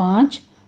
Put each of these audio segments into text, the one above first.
5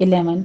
11,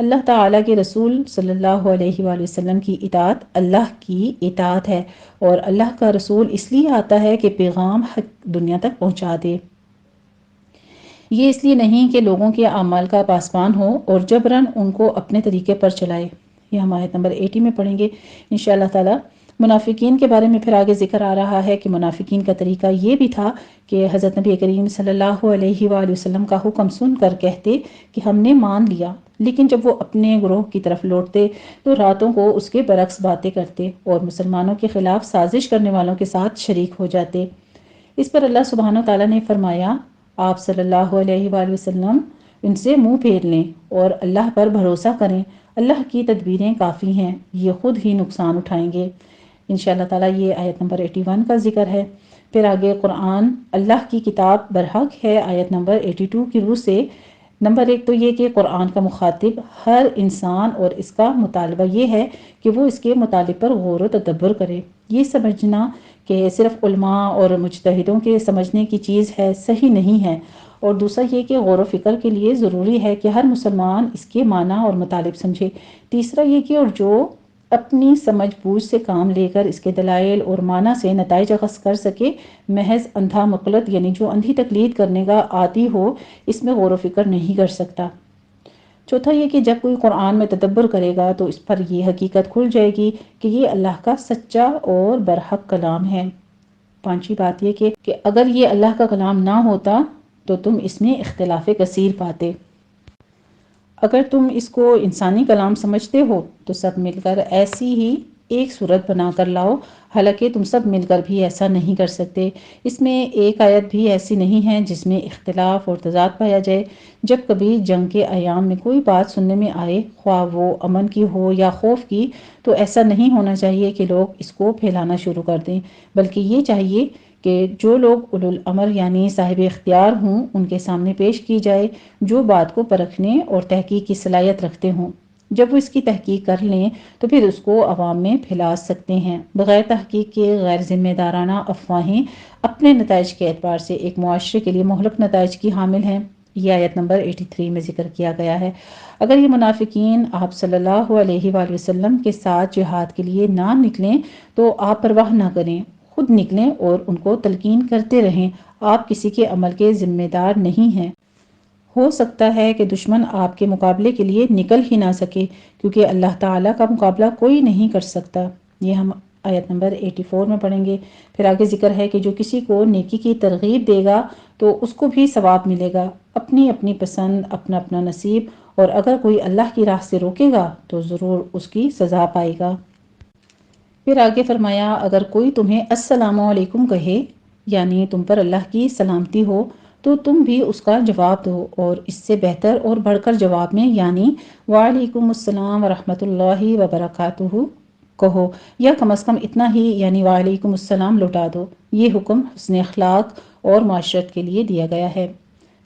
اللہ تعالیٰ کے رسول صلی اللہ علیہ وآلہ وسلم کی اطاعت اللہ کی اطاعت ہے، اور اللہ کا رسول اس لیے آتا ہے کہ پیغام حق دنیا تک پہنچا دے۔ یہ اس لیے نہیں کہ لوگوں کے اعمال کا پاسبان ہو اور جبراً ان کو اپنے طریقے پر چلائے۔ یہ ہم آیت نمبر 80 میں پڑھیں گے انشاءاللہ تعالی۔ منافقین کے بارے میں پھر آگے ذکر آ رہا ہے کہ منافقین کا طریقہ یہ بھی تھا کہ حضرت نبی کریم صلی اللہ علیہ وآلہ وسلم کا حکم سن کر کہتے کہ ہم نے مان لیا، لیکن جب وہ اپنے گروہ کی طرف لوٹتے تو راتوں کو اس کے برعکس باتیں کرتے اور مسلمانوں کے خلاف سازش کرنے والوں کے ساتھ شریک ہو جاتے۔ اس پر اللہ سبحانہ و تعالیٰ نے فرمایا، آپ صلی اللہ علیہ وآلہ وسلم ان سے منہ پھیر لیں اور اللہ پر بھروسہ کریں، اللہ کی تدبیریں کافی ہیں، یہ خود ہی نقصان اٹھائیں گے۔ انشاءاللہ تعالیٰ یہ آیت نمبر 81 کا ذکر ہے۔ پھر آگے قرآن اللہ کی کتاب برحق ہے آیت نمبر 82 کی روح سے نمبر 1 تو یہ کہ قرآن کا مخاطب ہر انسان اور اس کا مطالبہ یہ ہے کہ وہ اس کے مطالب پر غور و تدبر کرے۔ یہ سمجھنا کہ صرف علماء اور مجتہدوں کے سمجھنے کی چیز ہے صحیح نہیں ہے، اور دوسرا یہ کہ غور و فکر کے لیے ضروری ہے کہ ہر مسلمان اس کے معنی اور مطالب سمجھے۔ تیسرا یہ کہ اور جو اپنی سمجھ بوجھ سے کام لے کر اس کے دلائل اور معنی سے نتائج اخذ کر سکے، محض اندھا مقلد یعنی جو اندھی تقلید کرنے کا عادی ہو اس میں غور و فکر نہیں کر سکتا۔ چوتھا یہ کہ جب کوئی قرآن میں تدبر کرے گا تو اس پر یہ حقیقت کھل جائے گی کہ یہ اللہ کا سچا اور برحق کلام ہے۔ پانچویں بات یہ کہ اگر یہ اللہ کا کلام نہ ہوتا تو تم اس میں اختلاف کثیر پاتے۔ اگر تم اس کو انسانی کلام سمجھتے ہو تو سب مل کر ایسی ہی ایک صورت بنا کر لاؤ، حالانکہ تم سب مل کر بھی ایسا نہیں کر سکتے۔ اس میں ایک آیت بھی ایسی نہیں ہے جس میں اختلاف اور تضاد پایا جائے۔ جب کبھی جنگ کے ایام میں کوئی بات سننے میں آئے، خواہ وہ امن کی ہو یا خوف کی، تو ایسا نہیں ہونا چاہیے کہ لوگ اس کو پھیلانا شروع کر دیں، بلکہ یہ چاہیے کہ جو لوگ اولو الامر یعنی صاحب اختیار ہوں ان کے سامنے پیش کی جائے، جو بات کو پرکھنے اور تحقیق کی صلاحیت رکھتے ہوں۔ جب وہ اس کی تحقیق کر لیں تو پھر اس کو عوام میں پھیلا سکتے ہیں۔ بغیر تحقیق کے غیر ذمہ دارانہ افواہیں اپنے نتائج کے اعتبار سے ایک معاشرے کے لیے مہلک نتائج کی حامل ہیں۔ یہ آیت نمبر 83 میں ذکر کیا گیا ہے۔ اگر یہ منافقین آپ صلی اللہ علیہ وآلہ وسلم کے ساتھ جہاد کے لیے نہ نکلیں تو آپ پرواہ نہ کریں، خود نکلیں اور ان کو تلقین کرتے رہیں۔ آپ کسی کے عمل کے ذمہ دار نہیں ہیں۔ ہو سکتا ہے کہ دشمن آپ کے مقابلے کے لیے نکل ہی نہ سکے، کیونکہ اللہ تعالیٰ کا مقابلہ کوئی نہیں کر سکتا۔ یہ ہم آیت نمبر 84 میں پڑھیں گے۔ پھر آگے ذکر ہے کہ جو کسی کو نیکی کی ترغیب دے گا تو اس کو بھی ثواب ملے گا، اپنی اپنی پسند، اپنا اپنا نصیب، اور اگر کوئی اللہ کی راہ سے روکے گا تو ضرور اس کی سزا پائے گا۔ پھر آگے فرمایا، اگر کوئی تمہیں السلام علیکم کہے یعنی تم پر اللہ کی سلامتی ہو تو تم بھی اس کا جواب دو، اور اس سے بہتر اور بڑھ کر جواب میں یعنی وعلیکم السلام ورحمۃ اللہ وبرکاتہ کہو، یا کم از کم اتنا ہی یعنی وعلیکم السلام لوٹا دو۔ یہ حکم حسن اخلاق اور معاشرت کے لیے دیا گیا ہے،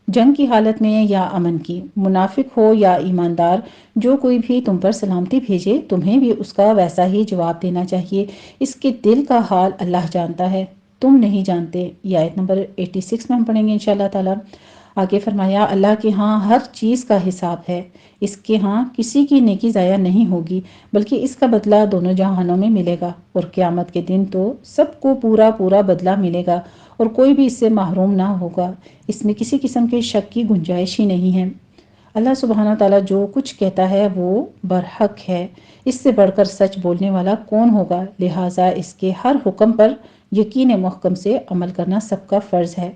جنگ کی حالت میں یا امن کی۔ منافق ہو یا ایماندار، جو کوئی بھی تم پر سلامتی بھیجے تمہیں بھی اس کا ویسا ہی جواب دینا چاہیے۔ اس کے دل کا حال اللہ جانتا ہے، تم نہیں جانتے۔ یہ آیت نمبر 86 میں ہم پڑھیں گے انشاءاللہ تعالی۔ آگے فرمایا، اللہ کے ہاں ہر چیز کا حساب ہے، اس کے ہاں کسی کی نیکی ضائع نہیں ہوگی، بلکہ اس کا بدلہ دونوں جہانوں میں ملے گا، اور قیامت کے دن تو سب کو پورا پورا بدلہ ملے گا اور کوئی بھی اس سے محروم نہ ہوگا۔ اس میں کسی قسم کے شک کی گنجائش ہی نہیں ہے۔ اللہ سبحانہ تعالیٰ جو کچھ کہتا ہے وہ برحق ہے، اس سے بڑھ کر سچ بولنے والا کون ہوگا، لہٰذا اس کے ہر حکم پر یقین محکم سے عمل کرنا سب کا فرض ہے۔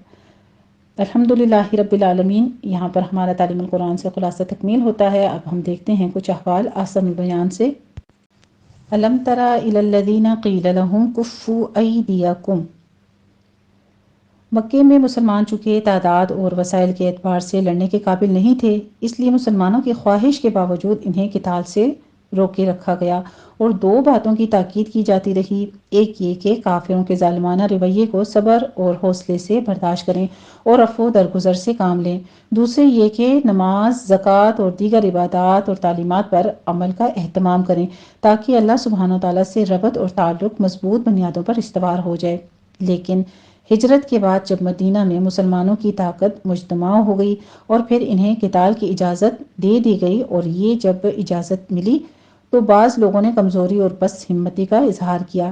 الحمدللہ رب العالمین۔ یہاں پر ہمارا تعلیم القرآن سے خلاصہ تکمیل ہوتا ہے۔ اب ہم دیکھتے ہیں کچھ احوال آسان البیان سے۔ الم تر الی الذین قیل لہم کفوا ایدیکم۔ مکے میں مسلمان چونکہ تعداد اور وسائل کے اعتبار سے لڑنے کے قابل نہیں تھے، اس لیے مسلمانوں کی خواہش کے باوجود انہیں قتال سے روکے رکھا گیا، اور دو باتوں کی تاکید کی جاتی رہی۔ ایک یہ کہ کافروں کے ظالمانہ رویے کو صبر اور حوصلے سے برداشت کریں اور عفو درگزر سے کام لیں۔ دوسرے یہ کہ نماز، زکوٰۃ اور دیگر عبادات اور تعلیمات پر عمل کا اہتمام کریں تاکہ اللہ سبحانہ وتعالیٰ سے ربط اور تعلق مضبوط بنیادوں پر استوار ہو جائے۔ لیکن ہجرت کے بعد جب مدینہ میں مسلمانوں کی طاقت مجتمع ہو گئی اور پھر انہیں قتال کی اجازت دے دی گئی، اور یہ جب اجازت ملی تو بعض لوگوں نے کمزوری اور پست ہمتی کا اظہار کیا۔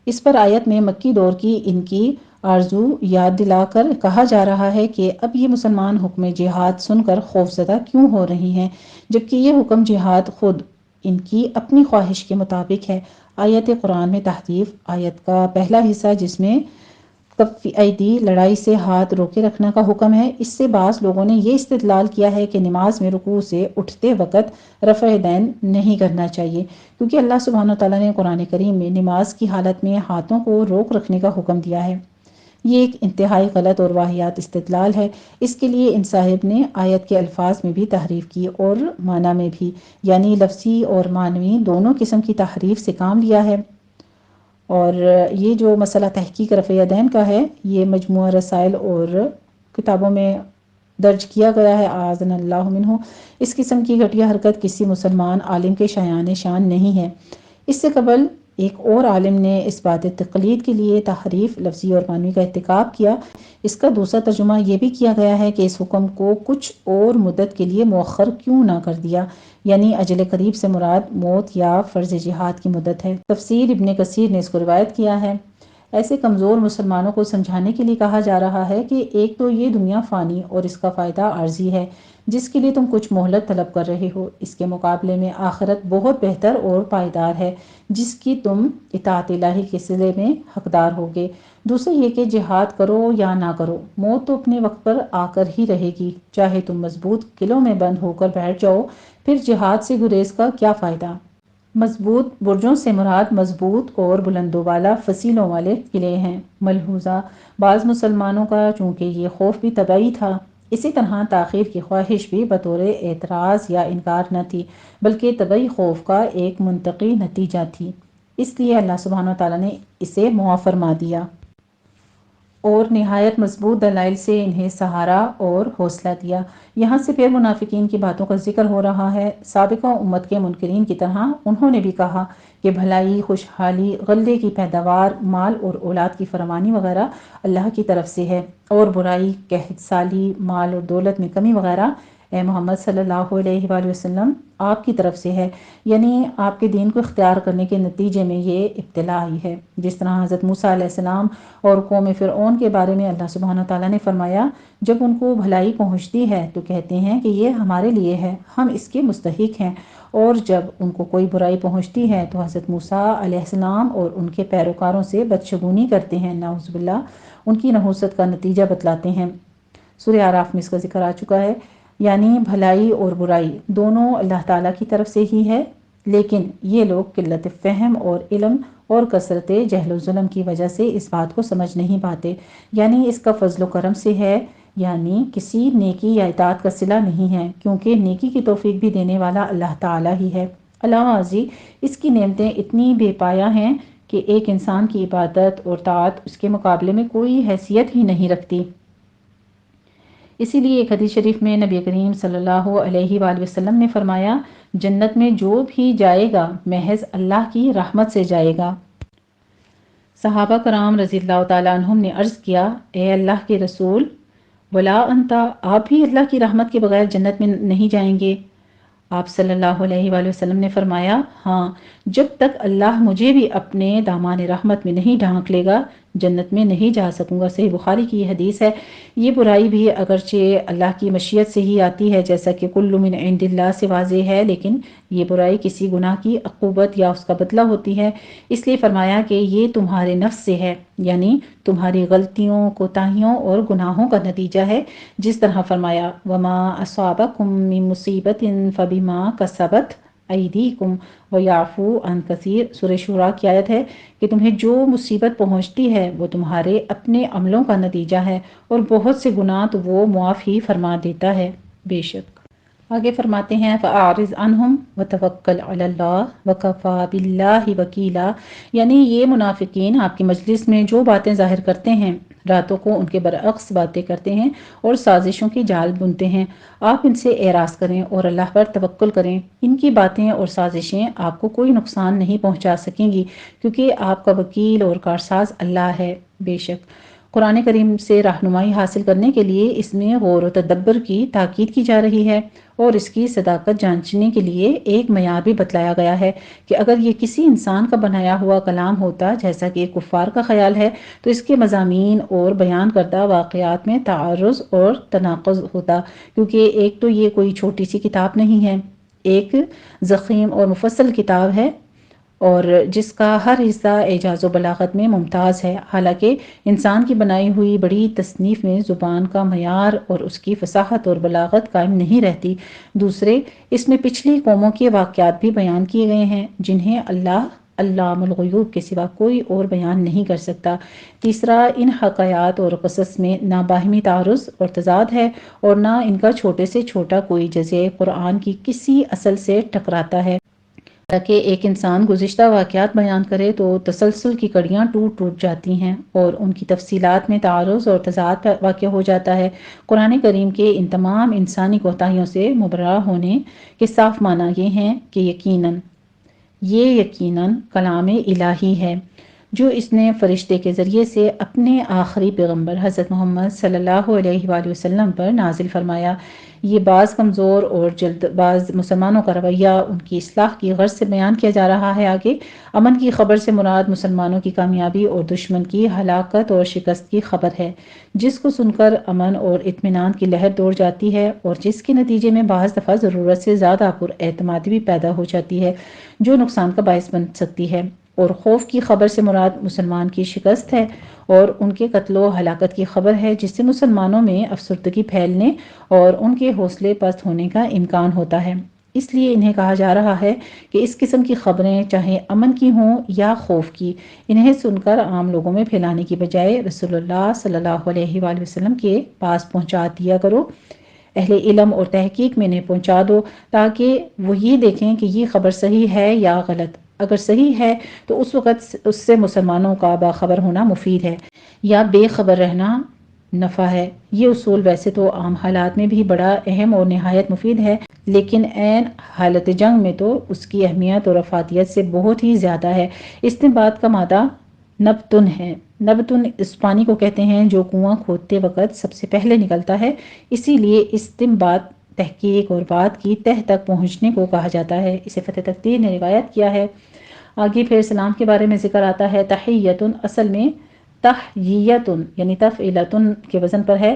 اس پر آیت میں مکی دور کی ان کی آرزو یاد دلا کر کہا جا رہا ہے کہ اب یہ مسلمان حکم جہاد سن کر خوفزدہ کیوں ہو رہی ہیں، جبکہ یہ حکم جہاد خود ان کی اپنی خواہش کے مطابق ہے۔ آیت قرآن میں تحریف آیت کا پہلا حصہ جس میں کف ایدی لڑائی سے ہاتھ روکے رکھنا کا حکم ہے، اس سے بعض لوگوں نے یہ استدلال کیا ہے کہ نماز میں رکوع سے اٹھتے وقت رفع دین نہیں کرنا چاہیے، کیونکہ اللہ سبحانہ وتعالیٰ نے قرآن کریم میں نماز کی حالت میں ہاتھوں کو روک رکھنے کا حکم دیا ہے۔ یہ ایک انتہائی غلط اور واہیات استدلال ہے۔ اس کے لیے ان صاحب نے آیت کے الفاظ میں بھی تحریف کی اور معنی میں بھی، یعنی لفظی اور معنوی دونوں قسم کی تحریف سے کام لیا ہے۔ اور یہ جو مسئلہ تحقیق رفع یدین کا ہے، یہ مجموعہ رسائل اور کتابوں میں درج کیا گیا ہے، اعاذنا اللہ منہ۔ اس قسم کی گھٹیا حرکت کسی مسلمان عالم کے شایان شان نہیں ہے۔ اس سے قبل ایک اور عالم نے اس بات تقلید کے لیے تحریف لفظی اور معنوی کا ارتکاب کیا۔ اس کا دوسرا ترجمہ یہ بھی کیا گیا ہے کہ اس حکم کو کچھ اور مدت کے لیے مؤخر کیوں نہ کر دیا، یعنی اجل قریب سے مراد موت یا فرض جہاد کی مدت ہے۔ تفسیر ابن کثیر نے اس کو روایت کیا ہے۔ ایسے کمزور مسلمانوں کو سمجھانے کے لیے کہا جا رہا ہے کہ ایک تو یہ دنیا فانی اور اس کا فائدہ عارضی ہے جس کے لیے تم کچھ مہلت طلب کر رہے ہو، اس کے مقابلے میں آخرت بہت بہتر اور پائیدار ہے جس کی تم اطاعت الہی کے صلے میں حقدار ہوگے۔ دوسرے یہ کہ جہاد کرو یا نہ کرو، موت تو اپنے وقت پر آ کر ہی رہے گی، چاہے تم مضبوط قلعوں میں بند ہو کر بیٹھ جاؤ، پھر جہاد سے گریز کا کیا فائدہ۔ مضبوط برجوں سے مراد مضبوط اور بلند و بالا فصیلوں والے قلعے ہیں۔ ملحوظہ بعض مسلمانوں کا چونکہ یہ خوف بھی طبعی تھا، اسی طرح تاخیر کی خواہش بھی بطور اعتراض یا انکار نہ تھی بلکہ طبعی خوف کا ایک منطقی نتیجہ تھی، اس لیے اللہ سبحانہ وتعالیٰ نے اسے معاف فرما دیا اور نہایت مضبوط دلائل سے انہیں سہارا اور حوصلہ دیا۔ یہاں سے پھر منافقین کی باتوں کا ذکر ہو رہا ہے۔ سابقہ امت کے منکرین کی طرح انہوں نے بھی کہا کہ بھلائی، خوشحالی، غلے کی پیداوار، مال اور اولاد کی فراوانی وغیرہ اللہ کی طرف سے ہے، اور برائی، قحط سالی، مال اور دولت میں کمی وغیرہ اے محمد صلی اللہ علیہ وآلہ وسلم آپ کی طرف سے ہے، یعنی آپ کے دین کو اختیار کرنے کے نتیجے میں یہ ابتلا آئی ہے۔ جس طرح حضرت موسیٰ علیہ السلام اور قوم فرعون کے بارے میں اللہ سبحانہ تعالیٰ نے فرمایا، جب ان کو بھلائی پہنچتی ہے تو کہتے ہیں کہ یہ ہمارے لیے ہے، ہم اس کے مستحق ہیں، اور جب ان کو کوئی برائی پہنچتی ہے تو حضرت موسیٰ علیہ السلام اور ان کے پیروکاروں سے بدشگونی کرتے ہیں، نعوذ باللہ، ان کی نحوست کا نتیجہ بتلاتے ہیں۔ سورہ اعراف میں اس کا ذکر آ چکا ہے، یعنی بھلائی اور برائی دونوں اللہ تعالیٰ کی طرف سے ہی ہے، لیکن یہ لوگ قلت فہم اور علم اور کثرت جہل و ظلم کی وجہ سے اس بات کو سمجھ نہیں پاتے، یعنی اس کا فضل و کرم سے ہے، یعنی کسی نیکی یا اطاعت کا صلہ نہیں ہے، کیونکہ نیکی کی توفیق بھی دینے والا اللہ تعالیٰ ہی ہے۔ علاوہ ازیں اس کی نعمتیں اتنی بے پایہ ہیں کہ ایک انسان کی عبادت اور طاعت اس کے مقابلے میں کوئی حیثیت ہی نہیں رکھتی۔ اسی لیے ایک حدیث شریف میں نبی کریم صلی اللہ علیہ وآلہ وسلم نے فرمایا، جنت میں جو بھی جائے گا محض اللہ کی رحمت سے جائے گا۔ صحابہ کرام رضی اللہ تعالیٰ عنہم نے عرض کیا، اے اللہ کے رسول، ولا انتا، آپ بھی اللہ کی رحمت کے بغیر جنت میں نہیں جائیں گے؟ آپ صلی اللہ علیہ وآلہ وسلم نے فرمایا، ہاں، جب تک اللہ مجھے بھی اپنے دامان رحمت میں نہیں ڈھانک لے گا جنت میں نہیں جا سکوں گا۔ صحیح بخاری کی یہ حدیث ہے۔ یہ برائی بھی اگرچہ اللہ کی مشیت سے ہی آتی ہے، جیسا کہ کل من عند اللہ سے واضح ہے، لیکن یہ برائی کسی گناہ کی عقوبت یا اس کا بدلہ ہوتی ہے، اس لیے فرمایا کہ یہ تمہارے نفس سے ہے، یعنی تمہاری غلطیوں، کوتاہیوں اور گناہوں کا نتیجہ ہے، جس طرح فرمایا، وما اصابکم من مصیبت فبما کسبت ایدیکم ویعفو عن کثیر۔ سورہ شورا کی آیت ہے کہ تمہیں جو مصیبت پہنچتی ہے وہ تمہارے اپنے عملوں کا نتیجہ ہے، اور بہت سے گناہ تو وہ معاف ہی فرما دیتا ہے، بے شک۔ آگے فرماتے ہیں، فَأَعْرِضْ عَنْهُمْ وَتَوَكَّلْ عَلَى اللَّهِ وَكَفَى بِاللَّهِ وَكِيلًا، یعنی یہ منافقین آپ کی مجلس میں جو باتیں ظاہر کرتے ہیں، راتوں کو ان کے برعکس باتیں کرتے ہیں اور سازشوں کی جال بنتے ہیں، آپ ان سے اعراض کریں اور اللہ پر توکل کریں، ان کی باتیں اور سازشیں آپ کو کوئی نقصان نہیں پہنچا سکیں گی، کیونکہ آپ کا وکیل اور کارساز اللہ ہے، بے شک قرآن کریم سے رہنمائی حاصل کرنے کے لیے اس میں غور و تدبر کی تاکید کی جا رہی ہے اور اس کی صداقت جانچنے کے لیے ایک معیار بھی بتلایا گیا ہے کہ اگر یہ کسی انسان کا بنایا ہوا کلام ہوتا جیسا کہ کفار کا خیال ہے تو اس کے مضامین اور بیان کردہ واقعات میں تعارض اور تناقض ہوتا، کیونکہ ایک تو یہ کوئی چھوٹی سی کتاب نہیں ہے، ایک ضخیم اور مفصل کتاب ہے اور جس کا ہر حصہ اعجاز و بلاغت میں ممتاز ہے، حالانکہ انسان کی بنائی ہوئی بڑی تصنیف میں زبان کا معیار اور اس کی فصاحت اور بلاغت قائم نہیں رہتی۔ دوسرے، اس میں پچھلی قوموں کے واقعات بھی بیان کیے گئے ہیں جنہیں اللہ علام الغیوب کے سوا کوئی اور بیان نہیں کر سکتا۔ تیسرا، ان حقائق اور قصص میں نہ باہمی تعارض اور تضاد ہے اور نہ ان کا چھوٹے سے چھوٹا کوئی جزء قرآن کی کسی اصل سے ٹکراتا ہے۔ تاکہ ایک انسان گزشتہ واقعات بیان کرے تو تسلسل کی کڑیاں ٹوٹ ٹوٹ جاتی ہیں اور ان کی تفصیلات میں تعارض اور تضاد واقع ہو جاتا ہے۔ قرآن کریم کے ان تمام انسانی کوتاہیوں سے مبرا ہونے کے صاف معنی یہ ہیں کہ یقیناً کلام الہی ہے جو اس نے فرشتے کے ذریعے سے اپنے آخری پیغمبر حضرت محمد صلی اللہ علیہ وآلہ وسلم پر نازل فرمایا۔ یہ بعض کمزور اور جلد باز مسلمانوں کا رویہ ان کی اصلاح کی غرض سے بیان کیا جا رہا ہے۔ آگے امن کی خبر سے مراد مسلمانوں کی کامیابی اور دشمن کی ہلاکت اور شکست کی خبر ہے، جس کو سن کر امن اور اطمینان کی لہر دوڑ جاتی ہے اور جس کے نتیجے میں بعض دفعہ ضرورت سے زیادہ پر اعتمادی بھی پیدا ہو جاتی ہے جو نقصان کا باعث بن سکتی ہے۔ اور خوف کی خبر سے مراد مسلمان کی شکست ہے اور ان کے قتل و ہلاکت کی خبر ہے جس سے مسلمانوں میں افسردگی پھیلنے اور ان کے حوصلے پست ہونے کا امکان ہوتا ہے۔ اس لیے انہیں کہا جا رہا ہے کہ اس قسم کی خبریں چاہے امن کی ہوں یا خوف کی، انہیں سن کر عام لوگوں میں پھیلانے کی بجائے رسول اللہ صلی اللہ علیہ وآلہ وسلم کے پاس پہنچا دیا کرو، اہل علم اور تحقیق میں انہیں پہنچا دو تاکہ وہ یہ دیکھیں کہ یہ خبر صحیح ہے یا غلط۔ اگر صحیح ہے تو اس وقت اس سے مسلمانوں کا باخبر ہونا مفید ہے یا بے خبر رہنا نفع ہے۔ یہ اصول ویسے تو عام حالات میں بھی بڑا اہم اور نہایت مفید ہے، لیکن عین حالت جنگ میں تو اس کی اہمیت اور افادیت سے بہت ہی زیادہ ہے۔ استنباط کا مادہ نبتن ہے۔ نبتن اس پانی کو کہتے ہیں جو کنواں کھودتے وقت سب سے پہلے نکلتا ہے، اسی لیے استنباط تحقیق اور بات کی تہ تک پہنچنے کو کہا جاتا ہے۔ اسے فتح تقدیر نے روایت کیا ہے۔ آگے پھر سلام کے بارے میں ذکر آتا ہے۔ تحیتن اصل میں تحییتن یعنی تفعیلتن کے وزن پر ہے،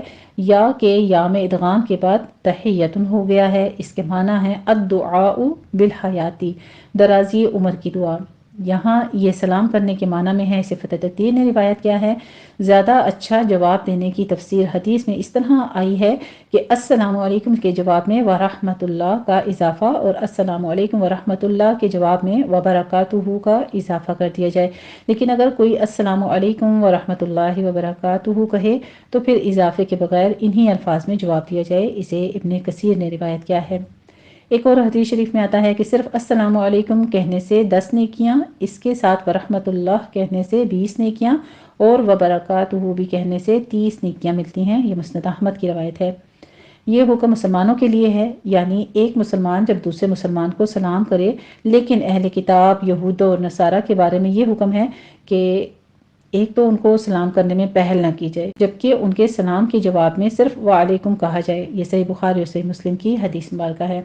یا کہ یا میں ادغام کے بعد تحیتن ہو گیا ہے۔ اس کے معنی ہے الدعاء بالحیاتی، درازی عمر کی دعا۔ یہاں یہ سلام کرنے کے معنی میں ہے۔ اسے فتح تقدیر نے روایت کیا ہے۔ زیادہ اچھا جواب دینے کی تفسیر حدیث میں اس طرح آئی ہے کہ السلام علیکم کے جواب میں ورحمۃ اللہ کا اضافہ اور السلام علیکم ورحمۃ اللہ کے جواب میں وبرکاتہ کا اضافہ کر دیا جائے، لیکن اگر کوئی السلام علیکم ورحمۃ اللہ وبرکاتہ کہے تو پھر اضافے کے بغیر انہی الفاظ میں جواب دیا جائے۔ اسے ابن کثیر نے روایت کیا ہے۔ ایک اور حدیث شریف میں آتا ہے کہ صرف السلام علیکم کہنے سے 10 نیکیاں، اس کے ساتھ ورحمۃ اللہ کہنے سے 20 نیکیاں اور وبرکاتہ بھی کہنے سے 30 نیکیاں ملتی ہیں۔ یہ مسند احمد کی روایت ہے۔ یہ حکم مسلمانوں کے لیے ہے، یعنی ایک مسلمان جب دوسرے مسلمان کو سلام کرے، لیکن اہل کتاب یہود اور نصارہ کے بارے میں یہ حکم ہے کہ ایک تو ان کو سلام کرنے میں پہل نہ کی جائے، جبکہ ان کے سلام کے جواب میں صرف وعلیکم کہا جائے۔ یہ صحیح بخاری اور صحیح مسلم کی حدیث مبارکہ ہے۔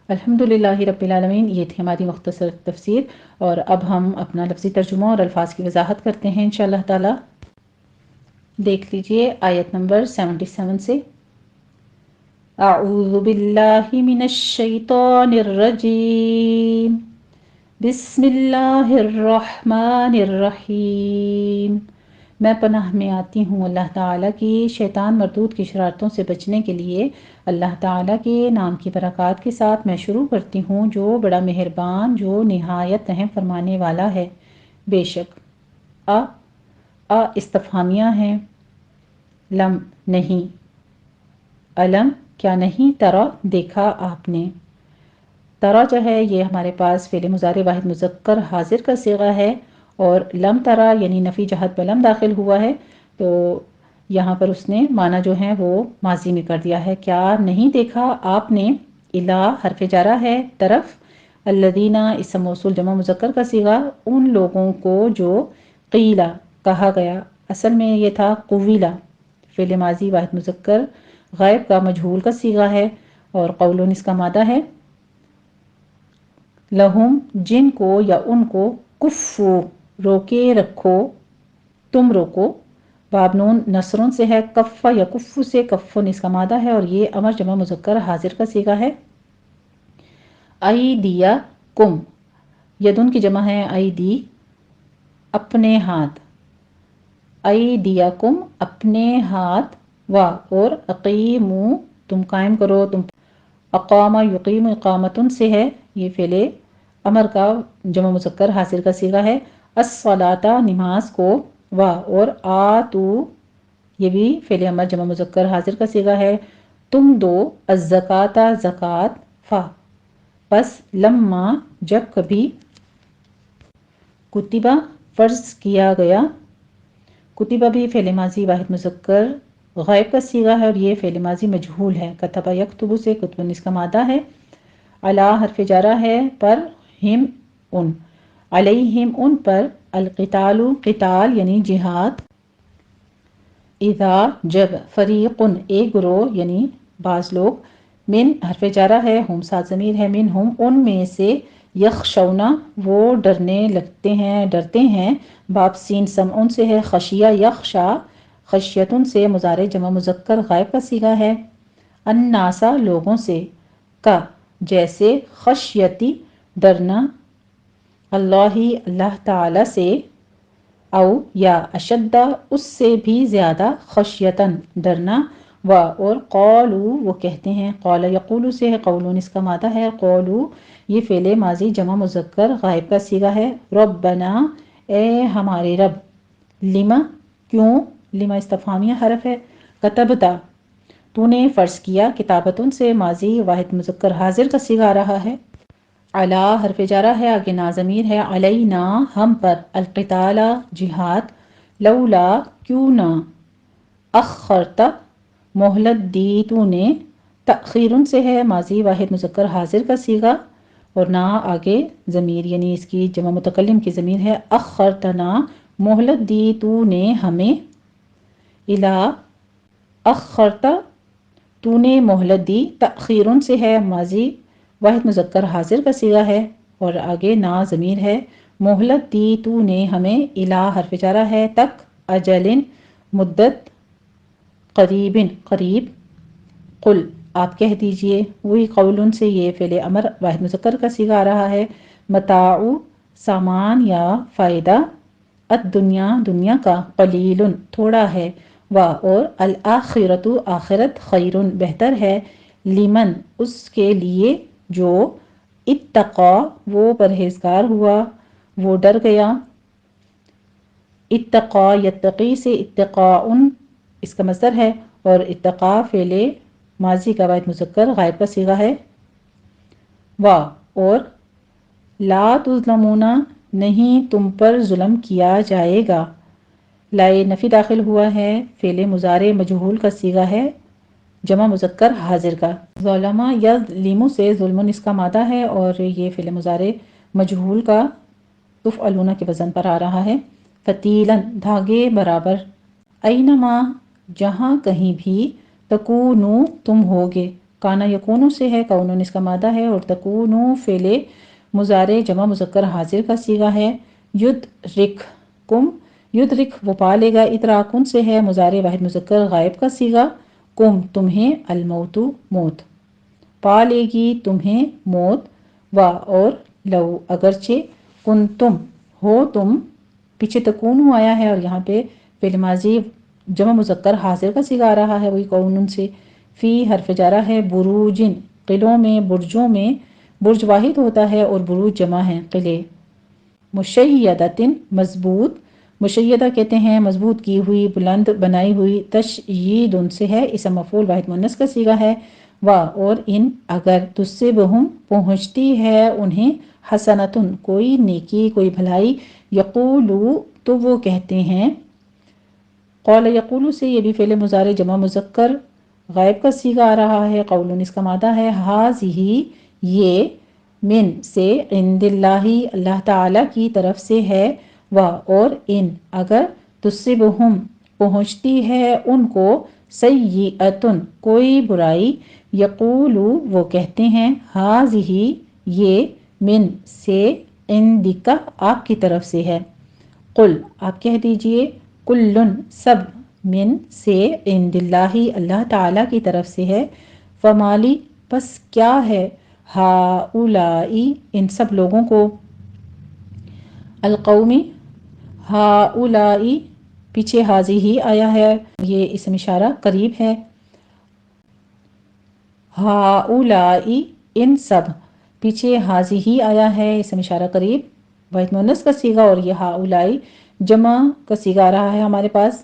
الحمدللہ رب العالمین، یہ تھی ہماری مختصر تفسیر، اور اب ہم اپنا لفظی ترجمہ اور الفاظ کی وضاحت کرتے ہیں انشاءاللہ تعالی۔ دیکھ لیجئے آیت نمبر 77 سے۔ اعوذ باللہ من الشیطان الرجیم، بسم اللہ الرحمن الرحیم۔ میں پناہ میں آتی ہوں اللہ تعالیٰ کی شیطان مردود کی شرارتوں سے بچنے کے لیے۔ اللہ تعالیٰ کے نام کی برکات کے ساتھ میں شروع کرتی ہوں جو بڑا مہربان، جو نہایت رحم فرمانے والا ہے۔ بے شک استفہامیہ ہے۔ لم نہیں، علم کیا نہیں، ترا دیکھا آپ نے۔ ترا جو ہے یہ ہمارے پاس فعل مضارع واحد مذکر حاضر کا صیغہ ہے، اور لم ترا یعنی نفی جہت پر لم داخل ہوا ہے، تو یہاں پر اس نے معنی جو ہے وہ ماضی میں کر دیا ہے۔ کیا نہیں دیکھا آپ نے، الا حرف جارہ ہے طرف، الذین اسم موصول جمع مذکر کا صیغہ، ان لوگوں کو جو قیلا کہا گیا، اصل میں یہ تھا قویلا، فعل ماضی واحد مذکر غائب کا مجہول کا صیغہ ہے، اور قولن اس کا مادہ ہے۔ لہم جن کو یا ان کو، کفو روکے رکھو، تم روکو، باب نون نصرن سے ہے، کف یا کف سے، کفن اس کا مادہ ہے، اور یہ امر جمع مذکر حاضر کا صیغہ ہے۔ ایدیا کم، یدن کی جمع ہے ایدی، اپنے ہاتھ، ایدیکم اپنے ہاتھ، اور اقیمو تم قائم کرو، تم اقام یقیم اقامتن سے ہے، یہ فعل امر کا جمع مذکر حاضر کا صیغہ ہے۔ الصلاۃ نماز کو، اور آتو یہ بھی فعل امر جمع مذکر حاضر کا صیغہ ہے، تم دو، الزکاۃ زکوٰۃ، پس لما جب کبھی، کتبہ فرض کیا گیا، کتبہ بھی فعل ماضی واحد مذکر غائب کا صیغہ ہے، اور یہ فعل ماضی مجہول ہے، کتبہ یکتب سے، کتبن اس کا مادہ ہے۔ علی حرف جرہ ہے، پر، ہم ان، علیہم ان پر، القتال قتال یعنی جہاد، اذا جب، فریقن ایک گروہ یعنی بعض لوگ، من حرف جارہ ہے، ہم سات ضمیر ہے، من ہم ان میں سے، یخشونا وہ ڈرنے لگتے ہیں، ڈرتے ہیں، باب سین سمعن سے ہے، خشیہ یخشا، خشیتن سے، مضارع جمع مذکر غائب کا صیغہ ہے۔ الناسا لوگوں سے، کا جیسے، خشیتی ڈرنا، اللہ اللہ تعالی سے، او یا اشدہ اس سے بھی زیادہ، خشیتن ڈرنا، اور قولو وہ کہتے ہیں، قول یقولو سے ہے، قولون اس کا مادہ ہے، قولو یہ فعل ماضی جمع مذکر غائب کا صیغہ ہے۔ ربنا اے ہمارے رب، لما کیوں، لما استفہامیہ حرف ہے، کتبتا تو نے فرض کیا، کتابتن سے ماضی واحد مذکر حاضر کا صیغہ آ رہا ہے۔ علی حرف جارہ ہے، آگے نا ضمیر ہے، علینا ہم پر، القتال جہاد، لولا کیوں نہ، اخرت مہلت دی تو نے، تأخیرن سے ہے، ماضی واحد مذکر حاضر کا صیغہ، اور نا آگے ضمیر یعنی اس کی جمع متکلم کی ضمیر ہے، اخرتنا مہلت دی تو نے ہمیں، الا اخرت تو نے مہلت دی، تأخیرن سے ہے، ماضی واحد مذکر حاضر کا صیغہ ہے، اور آگے نا ضمیر ہے، مہلت دی تو نے ہمیں، الا حرف جارہ ہے، تک، اجلن مدت، قریبن قریب، قل آپ کہہ دیجئے، وہی قولن سے یہ فعل امر واحد مذکر کا صیغہ آ رہا ہے۔ متاع سامان یا فائدہ، الدنیا دنیا کا، قلیل تھوڑا ہے، اور الآخرۃ آخرت، خیرن بہتر ہے، لمن اس کے لیے جو، اتقا وہ پرہیزگار ہوا، وہ ڈر گیا، اتقا یتقی سے، اتقاء اس کا مصدر ہے، اور اتقا فعل ماضی کا واحد مذکر غائب کا صیغہ ہے۔ اور لا تظلمون نہیں تم پر ظلم کیا جائے گا، لائے نفی داخل ہوا ہے، فعل مضارع مجہول کا صیغہ ہے، جمع مذکر حاضر کا۔ ظلمہ یظلم سے، ظلم اس کا مادہ ہے، اور یہ فعل مضارع مجہول کا تفعلون کے وزن پر آ رہا ہے۔ فتیلن دھاگے برابر، اینما جہاں کہیں بھی، تکونو تم ہوگے، کانا یکونو سے ہے، کونن اس کا مادہ ہے، اور تکونو فعل مضارع جمع مذکر حاضر کا صیغہ ہے۔ یدرککم یدرک وہ پا لے گا، ادراکن سے ہے، مضارع واحد مذکر غائب کا صیغہ، کم تمہیں، الموت موت، پا لے گی تمہیں موت، اور لو اگرچہ، کنتم ہو تم، پیچھے تکونو آیا ہے، اور یہاں پہ فعل ماضی جمع مذکر حاضر کا صیغہ آ رہا ہے، وہی کونن سے۔ فی حرف جارہ ہے، بروجن قلعوں میں، برجوں میں، برج واحد ہوتا ہے اور بروج جمع ہیں قلعے۔ مشیدتن مضبوط، مشیدہ کہتے ہیں مضبوط کی ہوئی، بلند بنائی ہوئی، تشییدن سے ہے، اسم مفعول واحد مؤنث کا صیغہ ہے۔ اور ان اگر، تصبہم پہنچتی ہے انہیں، حسنتن کوئی نیکی، کوئی بھلائی، یقولو تو وہ کہتے ہیں، قول یقولو سے یہ بھی فعل مضارع جمع مذکر غائب کا صیغہ آ رہا ہے، قولن اس کا مادہ ہے، ہذہ یہ، من سے، عند اللہ اللہ تعالی کی طرف سے ہے، اور ان اگر، تصبہم پہنچتی ہے ان کو سیئتن کوئی برائی، یقولو وہ کہتے ہیں ہاذہ یہ من سے عندک آپ کی طرف سے ہے، قل آپ کہہ دیجئے کلن سب من سے عند اللہ اللہ تعالی کی طرف سے ہے، فمالی پس کیا ہے ہاؤلائی ان سب لوگوں کو، القومی ہاؤلائی پیچھے حاضی ہی آیا ہے، یہ اسم اشارہ قریب ہے، ہاؤلائی ان سب پیچھے حاضی ہی آیا ہے اسم اشارہ قریب واحد مؤنث کا صیغہ، اور یہ ہاؤلائی جمع کا صیغہ آ رہا ہے ہمارے پاس،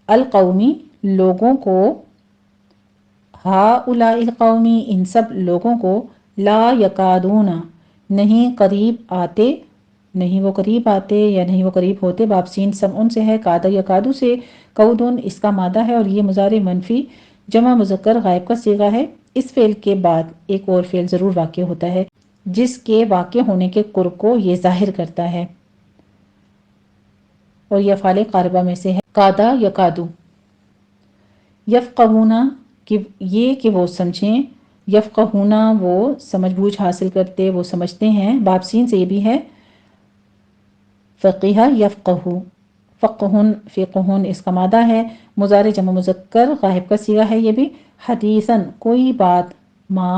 القومی لوگوں کو، ہاؤلائی القومی ان سب لوگوں کو، لا یکادون نہیں قریب آتے، نہیں وہ قریب آتے یا نہیں وہ قریب ہوتے، باب سین سب ان سے ہے، کادا یکادو سے، کودن اس کا مادہ ہے اور یہ مضارع منفی جمع مذکر غائب کا صیغہ ہے، اس فعل کے بعد ایک اور فعل ضرور واقع ہوتا ہے جس کے واقع ہونے کے قرب کو یہ ظاہر کرتا ہے، اور یہ افعال قاربہ میں سے ہے، کادا یکادو، یفقہون یہ کہ وہ سمجھیں، یفقہون وہ سمجھ بوجھ حاصل کرتے، وہ سمجھتے ہیں، باب سین سے یہ بھی ہے، فقیہ یفقہ، فقہن فقہن اس کا مادہ ہے، مضارع جمع مذکر غائب کا صیغہ ہے یہ بھی، حدیثاً کوئی بات، ما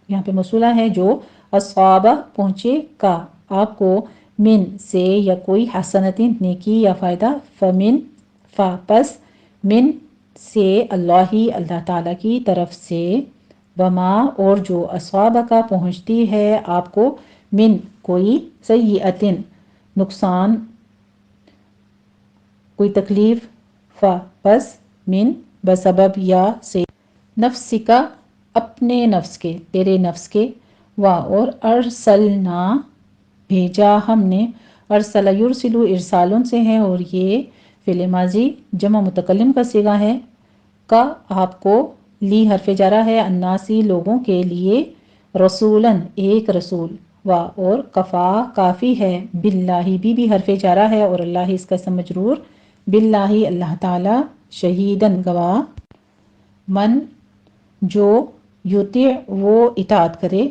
یہاں پہ موصولہ ہے جو، اصحابہ پہنچے کا آپ کو، من سے یا کوئی حسنتین نیکی یا فائدہ، فمن پس، من سے اللہ تعالیٰ کی طرف سے، وما اور جو اصحابہ کا پہنچتی ہے آپ کو، من کوئی سیئتن نقصان، کوئی تکلیف، پس من بسبب یا سے، نفس کا اپنے نفس کے، تیرے نفس کے، اور ارسلنا بھیجا ہم نے، ارسل یرسلو ارسالن سے ہے اور یہ فعل ماضی جمع متکلم کا صیغہ ہے، کا آپ کو، لی حرف جارہ ہے، الناسی لوگوں کے لیے، رسولاً ایک رسول، اور کفا کافی ہے، باللہ بھی حرف جارہ ہے اور اللہ اس کا اسم مجرور، باللہ اللہ تعالی، شہیداً گواہ، من جو، یطیع وہ اطاعت کرے،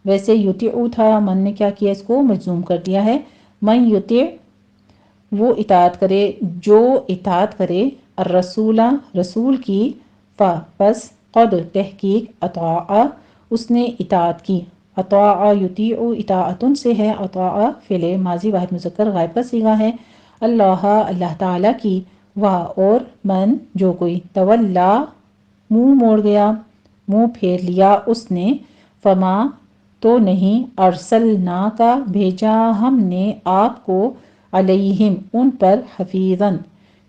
ویسے یطیعو تھا، من نے کیا کیا اس کو مجزوم کر دیا ہے، من یطیع وہ اطاعت کرے، جو اطاعت کرے، الرسول رسول کی، پس قد تحقیق، اطاع اس نے اطاعت کی، اطاع یطیع اطاعتن سے ہے، اطاع فعل ماضی واحد مذکر غائب کا صیغہ ہے، اللہ تعالیٰ کی، اور من جو کوئی، تولا منہ موڑ گیا، منہ پھیر لیا اس نے، فما تو نہیں، ارسلنا کا بھیجا ہم نے آپ کو، علیہم ان پر، حفیظاً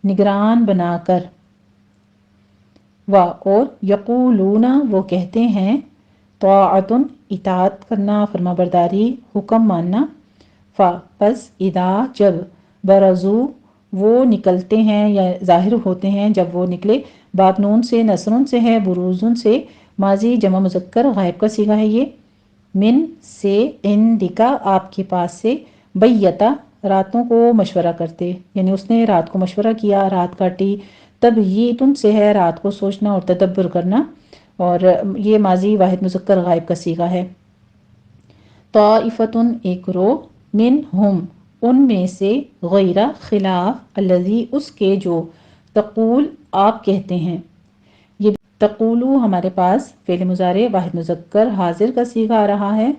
نگران بنا کر، اور یقولون وہ کہتے ہیں، طاعتن اطاعت کرنا، فرما برداری، حکم ماننا، پس اذا جب، برزو وہ نکلتے ہیں یا ظاہر ہوتے ہیں، جب وہ نکلے، باب نون سے، نصرن سے ہے، بروزن سے، ماضی جمع مذکر غائب کا صیغہ ہے یہ، من سے، عندکا آپ کے پاس سے، بیتا راتوں کو مشورہ کرتے، یعنی اس نے رات کو مشورہ کیا، رات کاٹی، تبییتن سے ہے رات کو سوچنا اور تدبر کرنا، اور یہ ماضی واحد مذکر غائب کا صیغہ ہے، طائفتن ایک گروہ، منہم ان میں سے، غیر خلاف، الذی اس کے جو، تقول آپ کہتے ہیں، یہ تقولو ہمارے پاس فعل مضارع واحد مذکر حاضر کا صیغہ آ رہا ہے،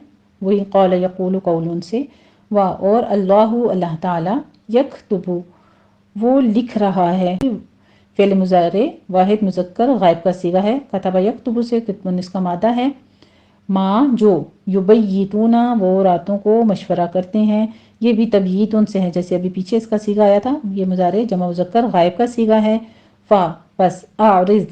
وہی قول یقول قولون سے، اور اللہ تعالی، یکتبو وہ لکھ رہا ہے، فعل مضارع واحد مذکر غائب کا صیغہ ہے، کتب یکتبو سے، کتبن اس کا مادہ ہے، ما جو، یبیتون وہ راتوں کو مشورہ کرتے ہیں، یہ بھی تبییتن سے ہے، جیسے ابھی پیچھے اس کا صیغہ آیا تھا، یہ مضارع جمع مذکر غائب کا صیغہ ہے، پس اعرض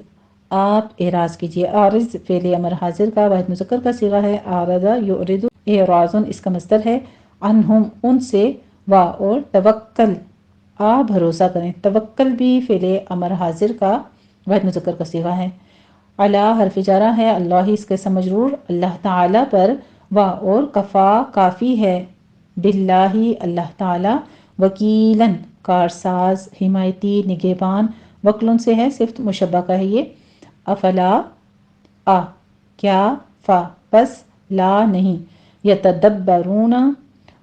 آپ اعراض کیجئے، اعرض فعل امر حاضر کا واحد مذکر کا صیغہ ہے، اعرض یعرض اعراض اس کا مصدر ہے، عنہم ان سے، اور توکل بھروسہ کریں، توکل بھی فعل امر حاضر کا واحد مذکر کا صیغہ ہے، علی حرف جارہ ہے، اللہ اس کا اسم مجرور، اللہ تعالی پر، اور کفا کافی ہے، باللہ اللہ تعالی، وکیلاً کارساز، حمایتی، نگہبان، وکلن سے ہے، صرف مشبہ کا ہے یہ۔ افلا آ کیا، فا پس، لا نہیں، یتدبرون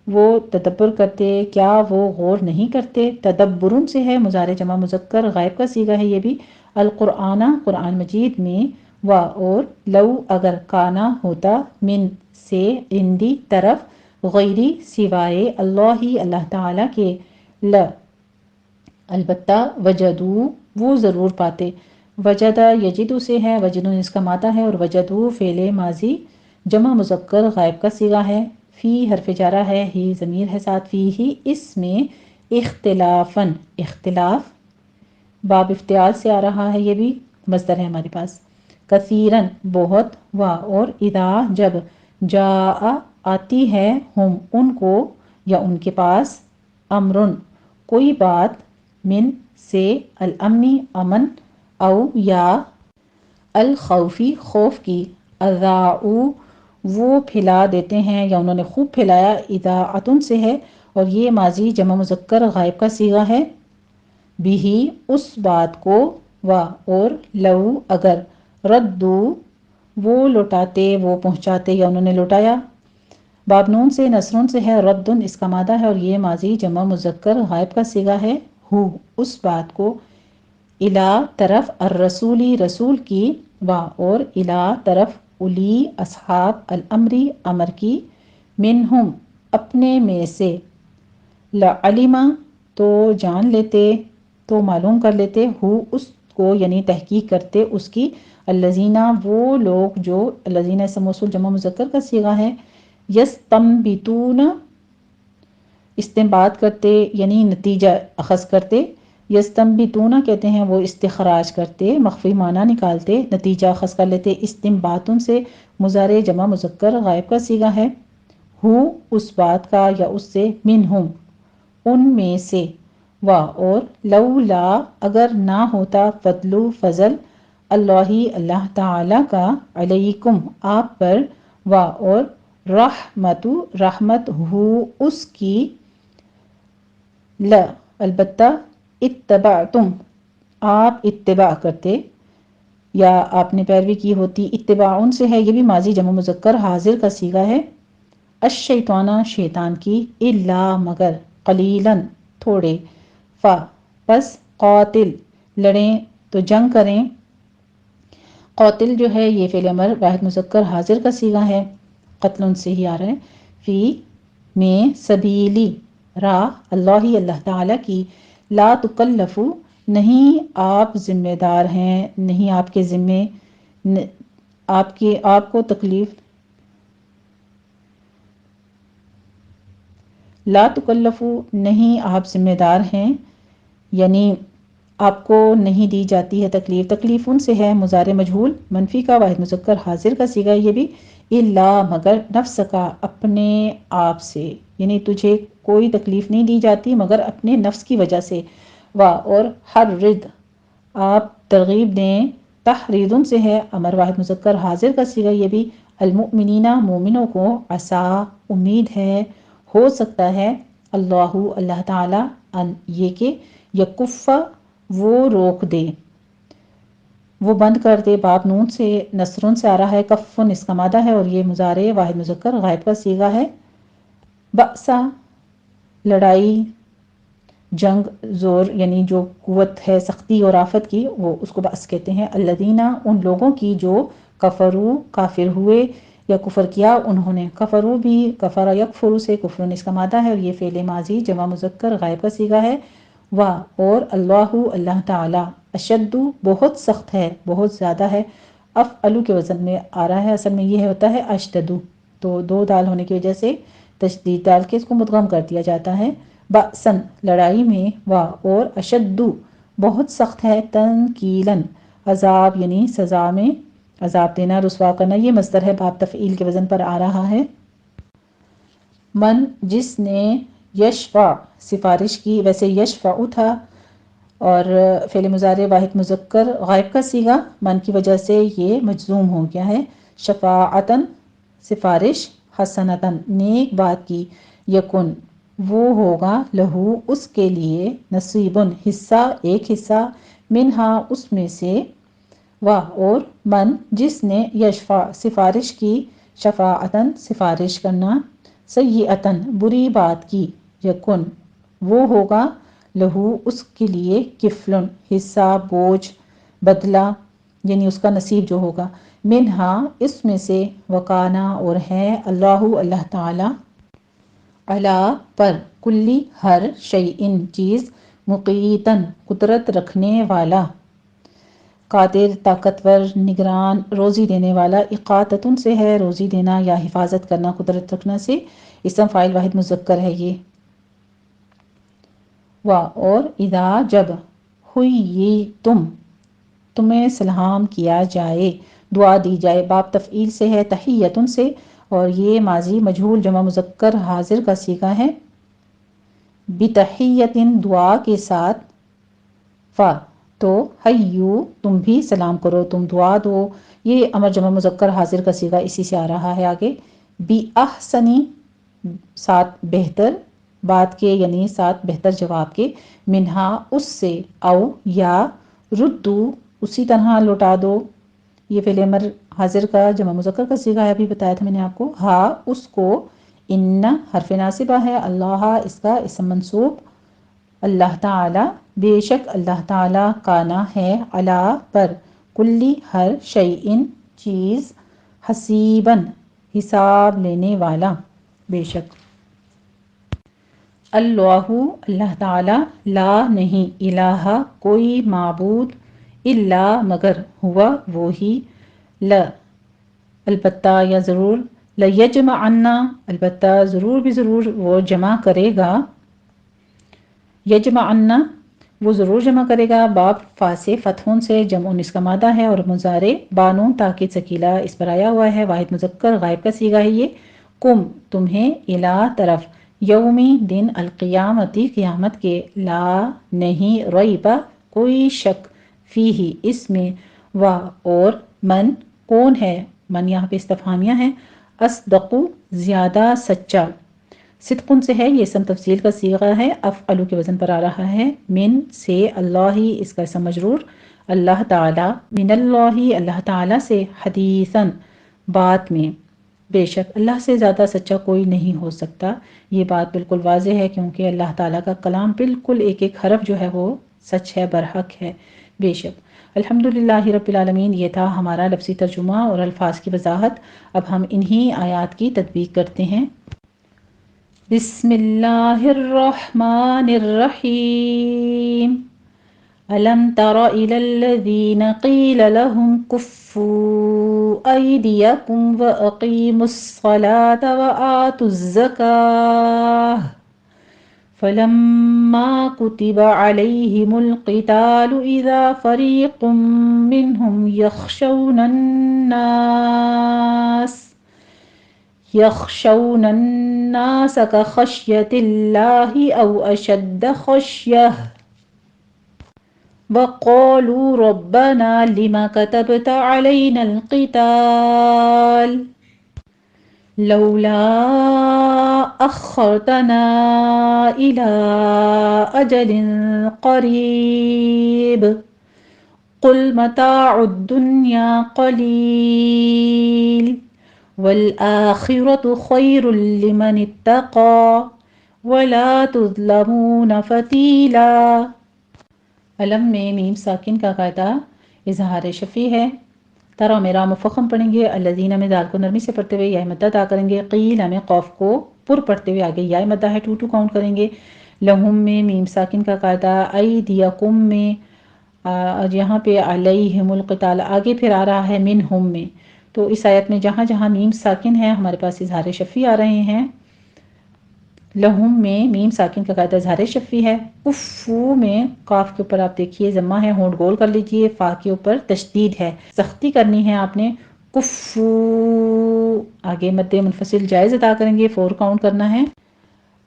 وہ تدبر کرتے، کیا وہ غور نہیں کرتے، تدبرن سے ہے، مضارع جمع مذکر غائب کا صیغہ ہے یہ بھی، القرآن قرآن مجید میں، و اور، لو اگر، کانا ہوتا، من سے، عندی طرف، غیری سوائے، اللہ اللہ تعالیٰ کے، البتہ، وجدو وہ ضرور پاتے، وجدہ یجدو سے ہے، وجدون اس کا مادہ ہے، اور وجدو فعل ماضی جمع مذکر غائب کا صیغہ ہے، فی حرف جارہ ہے، ہی ضمیر ہے ساتھ، فی ہی اس میں، اختلافاً اختلاف، باب افتعال سے آ رہا ہے یہ بھی، مصدر ہے ہمارے پاس، کثیرن بہت، و اور، اذا جب، جاء آتی ہے، ہم ان کو یا ان کے پاس، امرن کوئی بات، من سے، الامنی امن، او یا الخوفی خوف کی، اذاعوا وہ پھیلا دیتے ہیں یا انہوں نے خوب پھیلایا، اذاعتن سے ہے، اور یہ ماضی جمع مذکر غائب کا صیغہ ہے، بھی اس بات کو، و اور، لو اگر، ردو وہ لوٹاتے، وہ پہنچاتے یا انہوں نے لوٹایا، باب نون سے، نصرن سے ہے، ردن اس کا مادہ ہے، اور یہ ماضی جمع مذکر غائب کا صیغہ ہے، ہو اس بات کو، الا طرف، الرسولی رسول کی، و اور، الا طرف، الی اصحاب، الامری امر کی، منہم اپنے میں سے، لعلما تو جان لیتے، تو معلوم کر لیتے، ہو اس کو یعنی تحقیق کرتے اس کی، الذین وہ لوگ جو، الذین اسم موصول جمع مذکر کا صیغہ ہے، یستنبتون استنباط کرتے یعنی نتیجہ اخذ کرتے، یستنبتون کہتے ہیں وہ استخراج کرتے، مخفی معنی نکالتے، نتیجہ اخذ کر لیتے، استنباطن سے، مضارع جمع مذکر غائب کا صیغہ ہے، ہو اس بات کا یا اس سے، منہم ان میں سے، و اور، لولا اگر نہ ہوتا، فضل فضل، اللہ اللہ تعالی کا، علیکم آپ پر، و اور، رحمت رحمت، ہو اس کی، البتہ، اتبعتم آپ اتباع کرتے یا آپ نے پیروی کی ہوتی، اتباعن سے ہے، یہ بھی ماضی جمع مذکر حاضر کا صیغہ ہے، الشیطان شیطان کی، الا مگر، قلیلاً تھوڑے، فا پس، قاتل لڑیں تو جنگ کریں، قاتل جو ہے یہ فعل امر واحد مذکر حاضر کا صیغہ ہے، قتل سے ہی آ رہا ہے، فی میں، سبیلی راہ، اللہ اللہ تعالیٰ کی، لا تکلف نہیں آپ ذمہ دار ہیں، نہیں آپ کے ذمے، آپ کو تکلیف، لا تکلف نہیں آپ ذمہ دار ہیں، یعنی آپ کو نہیں دی جاتی ہے تکلیف، تکلیف ان سے ہے، مضارع مجہول منفی کا واحد مذکر حاضر کا صیغہ یہ بھی، الا مگر، نفس کا اپنے آپ سے، یعنی تجھے کوئی تکلیف نہیں دی جاتی مگر اپنے نفس کی وجہ سے، و اور، حرد آپ ترغیب دیں، تحریدن سے ہے، امر واحد مذکر حاضر کا صیغہ یہ بھی، المؤمنین مومنوں کو، عسا امید ہے، ہو سکتا ہے، اللہ اللہ تعالی، ان یہ کہ، یکف وہ روک دے، وہ بند کر دے، باب نون سے، نصرن سے آ رہا ہے، کفن اس کا مادہ ہے، اور یہ مضارع واحد مذکر غائب کا صیغہ ہے، بأسا لڑائی، جنگ، زور یعنی جو قوت ہے سختی اور آفت کی، وہ اس کو بأس کہتے ہیں، الذین ان لوگوں کی جو، کفروا کافر ہوئے یا کفر کیا انہوں نے، کفروا بھی کفر یکفر سے، کفر اس کا مادہ ہے، اور یہ فعل ماضی جمع مذکر غائب کا صیغہ ہے، و اور، اللہ اللہ تعالی، اشد بہت سخت ہے، بہت زیادہ ہے، افعلو کے وزن میں آ رہا ہے، اصل میں یہ ہوتا ہے اشددو، تو دو دال ہونے کی وجہ سے تشدید ڈال کے اس کو مدغم کر دیا جاتا ہے، بأسن لڑائی میں، و اور، اشدو بہت سخت ہے، تنکیلاً عذاب یعنی سزا میں، عذاب دینا، رسوا کرنا، یہ مصدر ہے، باب تفعیل کے وزن پر آ رہا ہے، من جس نے، یشفع سفارش کی، ویسے یشفع تھا اور فعل مضارع واحد مذکر غائب کا صیغہ، من کی وجہ سے یہ مجزوم ہو گیا ہے، شفاعتن سفارش، حسنتن نیک بات کی، یکن وہ ہوگا لہو اس کے لیے نصیبن حصہ، ایک حصہ، منہا اس میں سے، اور من جس نے یشفع سفارش کی، شفاعتن سفارش کرنا، سیئتن بری بات کی، یکن وہ ہوگا لہو اس کے لیے کفلن حصہ، بوجھ، بدلہ، یعنی اس کا نصیب جو ہوگا، منہا اس میں سے، وکانا اور ہے، اللہ تعالی، علا پر، کلی ہر، شیئن چیز، مقیتن قدرت رکھنے والا، قادر طاقتور، نگران روزی دینے والا، اقاتتن سے ہے روزی دینا یا حفاظت کرنا، قدرت رکھنا سے، اسم فاعل واحد مذکر ہے یہ، اور اذا جب، حییتم تمہیں سلام کیا جائے، دعا دی جائے، باب تفعیل سے ہے تحیتن سے، اور یہ ماضی مجہول جمع مذکر حاضر کا صیغہ ہے، بتحیتن دعا کے ساتھ، تو حیو تم بھی سلام کرو، تم دعا دو، یہ امر جمع مذکر حاضر کا صیغہ اسی سے آ رہا ہے آگے، بی احسنی ساتھ بہتر بات کے، یعنی ساتھ بہتر جواب کے، منہا اس سے، او یا، ردو اسی طرح لوٹا دو، یہ فعل امر حاضر کا جمع مذکر کا صیغہ ہے، ابھی بتایا تھا میں نے آپ کو، ہا اس کو، ان حرف ناصبہ ہے، اللہ اس کا اسم منصوب، اللہ تعالی بے شک اللہ تعالی، کانا ہے، علا پر، کلی ہر، شیئن چیز، حسیبن حساب لینے والا، بے شک، اللہ تعالی، لا نہیں، الہ کوئی معبود، الا مگر، ہوا وہی، البتہ یا ضرور، لیجمعنا البتہ ضرور بھی ضرور وہ جمع کرے گا، یجمعنا وہ ضرور جمع کرے گا، باب فا سے فتحون سے، جمع اس کا مادہ ہے، اور مضارع بانو تاکید ثقیلہ اس پر آیا ہوا ہے، واحد مذکر غائب کا صیغہ ہے یہ، کم تمہیں، الا طرف، یومی دن، القیامتی قیامت کے، لا نہیں، ریبہ کوئی شک، فیہ اس میں، اور من کون ہے، من یہاں پہ استفہامیہ ہے، اصدق زیادہ سچا، صدقن سے ہے، یہ اسم تفصیل کا صیغہ ہے، افعلو کے وزن پر آ رہا ہے، من سے، اللہ اس کا اسم مجرور، اللہ تعالی، من اللہ اللہ تعالی سے، حدیثاً بات میں، بے شک اللہ سے زیادہ سچا کوئی نہیں ہو سکتا، یہ بات بالکل واضح ہے کیونکہ اللہ تعالیٰ کا کلام بالکل ایک ایک حرف جو ہے وہ سچ ہے، برحق ہے، بے شک۔ الحمدللہ رب العالمین، یہ تھا ہمارا لفظی ترجمہ اور الفاظ کی وضاحت، اب ہم انہی آیات کی تطبیق کرتے ہیں۔ بسم اللہ الرحمن الرحیم، ألم تر إلى الذين قيل لهم كفوا أيديكم وأقيموا الصلاة وآتوا الزكاة فلما كتب عليهم القتال إذا فريق منهم يخشون الناس كخشية الله أو أشد خشية وقالوا ربنا لما كتبت علينا القتال لولا أخرتنا إلى أجل قريب قل متاع الدنيا قليل والآخرة خير لمن اتقى ولا تظلمون فتيلا۔ علم میں میم ساکن کا قاعدہ اظہار شفیع ہے، ترا میرا مفخم پڑھیں گے، الذین میں دال کو نرمی سے پڑھتے ہوئے یا مدہ ادا کریں گے، قیل میں قوف کو پر پڑھتے ہوئے آگے یا مدہ ہے 2 کاؤنٹ کریں گے، لہم میں میم ساکن کا قاعدہ، ایدیکم میں یہاں پہ علیہم القتال آگے پھر آ رہا ہے منہم میں، تو اس آیت میں جہاں جہاں میم ساکن ہے ہمارے پاس اظہار شفیع آ رہے ہیں۔ لہم میں میم ساکن کا قاعدہ اظہار شفیع ہے، کفو میں قاف کے اوپر آپ دیکھیے ضمہ ہے، ہونٹ گول کر لیجئے، فا کے اوپر تشدید ہے، سختی کرنی ہے آپ نے، کفو آگے مد منفصل جائز ادا کریں گے، 4 کاؤنٹ کرنا ہے۔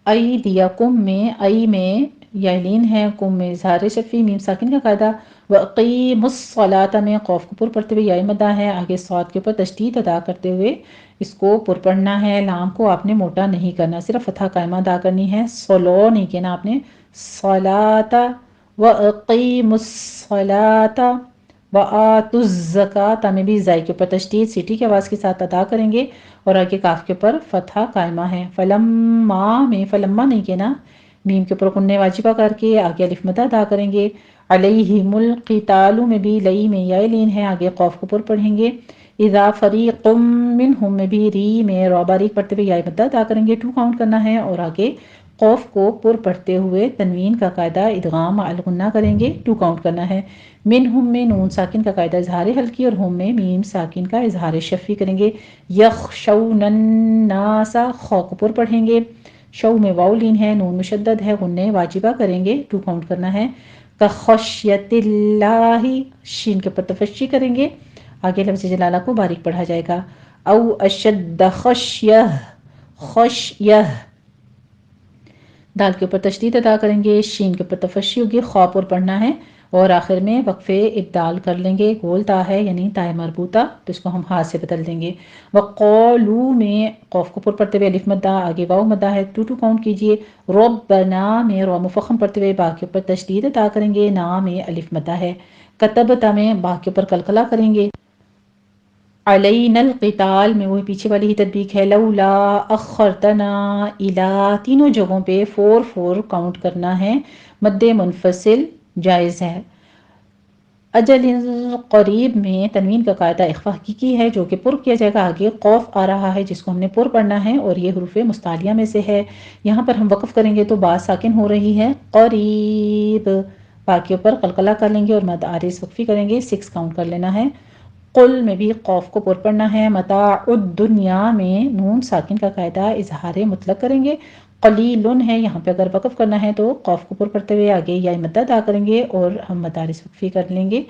ایدیکم میں، ای میں یعلین ہے، کم میں اظہار شفیع، میم ساکن کا قاعدہ، وَأَقِیمُوا الصَّلَاةَ میں قوف کو پر پڑھتے ہوئے یا مدہ ہے، آگے صاد کے اوپر تشدید ادا کرتے ہوئے اس کو پر پڑھنا ہے۔ لام کو آپ نے موٹا نہیں کرنا، صرف فتح قائمہ ادا کرنی ہے، سولو نہیں کہنا آپ نے، صلاۃ وَأَقِیمُوا الصَّلَاةَ وَآتُوا الزَّکَاةَ میں بھی زائی کے اوپر تشدید سیٹی کی آواز کے ساتھ ادا کریں گے، اور آگے کاف کے اوپر فتح قائمہ ہے۔ فلما میں فلما نہیں کہنا، میم کے اوپر غنہ واجبہ کر کے آگے الف مدہ ادا کریں گے۔ علیہم القتال میں بھی لئی میں یا لین ہے، آگے قوف کو پر پڑھیں گے۔ اذا فریق منہم میں بھی ری میں را باریک پڑھتے ہوئے یا مدہ ادا کریں گے، 2 کاؤنٹ کرنا ہے، اور آگے قوف کو پر پڑھتے ہوئے تنوین کا قاعدہ ادغام الغنہ کریں گے، 2 کاؤنٹ کرنا ہے۔ منہم میں نون ساکن کا قاعدہ اظہار حلقی، اور ہم میں میم ساکن کا اظہار شفی کریں گے۔ یخشون الناس خو کو پر پڑھیں گے، شو میں واو لین ہے، نون مشدد ہے، غنہ واجبہ کریں گے، 2 کاؤنٹ کرنا ہے۔ کخشیت اللہ شین کے اوپر تفشی کریں گے، آگے لفظ جلالہ کو باریک پڑھا جائے گا۔ او اشد خشیہ خشیہ، دال کے اوپر تشدید ادا کریں گے، شین کے اوپر تفشی ہوگی، خو پر پڑھنا ہے، اور آخر میں وقفے ابدال کر لیں گے، گول تا ہے یعنی تائے مربوطہ، تو اس کو ہم ہاتھ سے بدل دیں گے۔ وقولو میں قوف کو پر پڑھتے ہوئے الف مدہ، آگے واو مدہ ہے، 2 کاؤنٹ کیجئے۔ ربنا میں رو مفخم پڑھتے ہوئے با کے اوپر تشدید ادا کریں گے، نا میں الف مدہ ہے۔ کتبتا میں با کے اوپر قلقلہ کریں گے۔ علینا القتال میں وہی پیچھے والی ہی تطبیق ہے، لولا اخرتنا الی، تینوں جگہوں پہ 4 کاؤنٹ کرنا ہے، مد منفصل جائز ہے۔ اجل قریب میں تنوین کا قاعدہ اخفا حقیقی ہے جو کہ پر کیا جائے گا، آگے قوف آ رہا ہے جس کو ہم نے پر پڑھنا ہے، اور یہ حروف مستعلیہ میں سے ہے۔ یہاں پر ہم وقف کریں گے تو با ساکن ہو رہی ہے، قریب، با کے اوپر قلقلہ کر لیں گے اور مد عارض وقفی کریں گے، 6 کاؤنٹ کر لینا ہے۔ قل میں بھی قوف کو پر پڑھنا ہے، متاع الدنیا میں نون ساکن کا قاعدہ اظہار مطلق کریں گے، قلیل ہے، یہاں پہ اگر وقف کرنا ہے تو قوف کو پر پڑھتے ہوئے آگے یا مدہ ادا کریں گے اور ہم مدارس وقفی کر لیں گے۔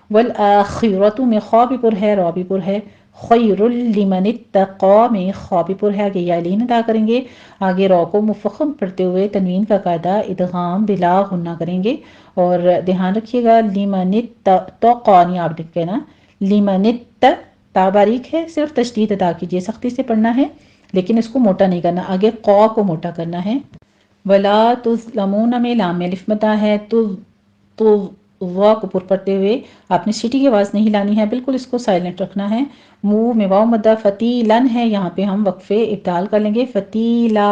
والآخرۃ میں خا بھی پر ہے، را بھی پر ہے، خیر لمن اتقی میں خا بھی پر ہے، آگے یا لین ادا کریں گے، آگے را کو مفخم پڑھتے ہوئے تنوین کا قاعدہ ادغام بلا غنہ کریں گے، اور دھیان رکھیے گا لمن اتقی نہیں آپ لکھ کے نا، لمن تا باریک ہے، صرف تشدید ادا کیجیے، سختی سے پڑھنا ہے لیکن اس کو موٹا نہیں کرنا، آگے قا کو موٹا کرنا ہے۔ ولا تظلمون میں لام میں الف مدہ ہے، تو وا کو پر پڑھتے ہوئے آپ نے سیٹی کی آواز نہیں لانی ہے، بالکل اس کو سائلنٹ رکھنا ہے۔ منہ میں واو مدہ، فتیلن ہے، یہاں پہ ہم وقفے ابدال کر لیں گے، فتیلا،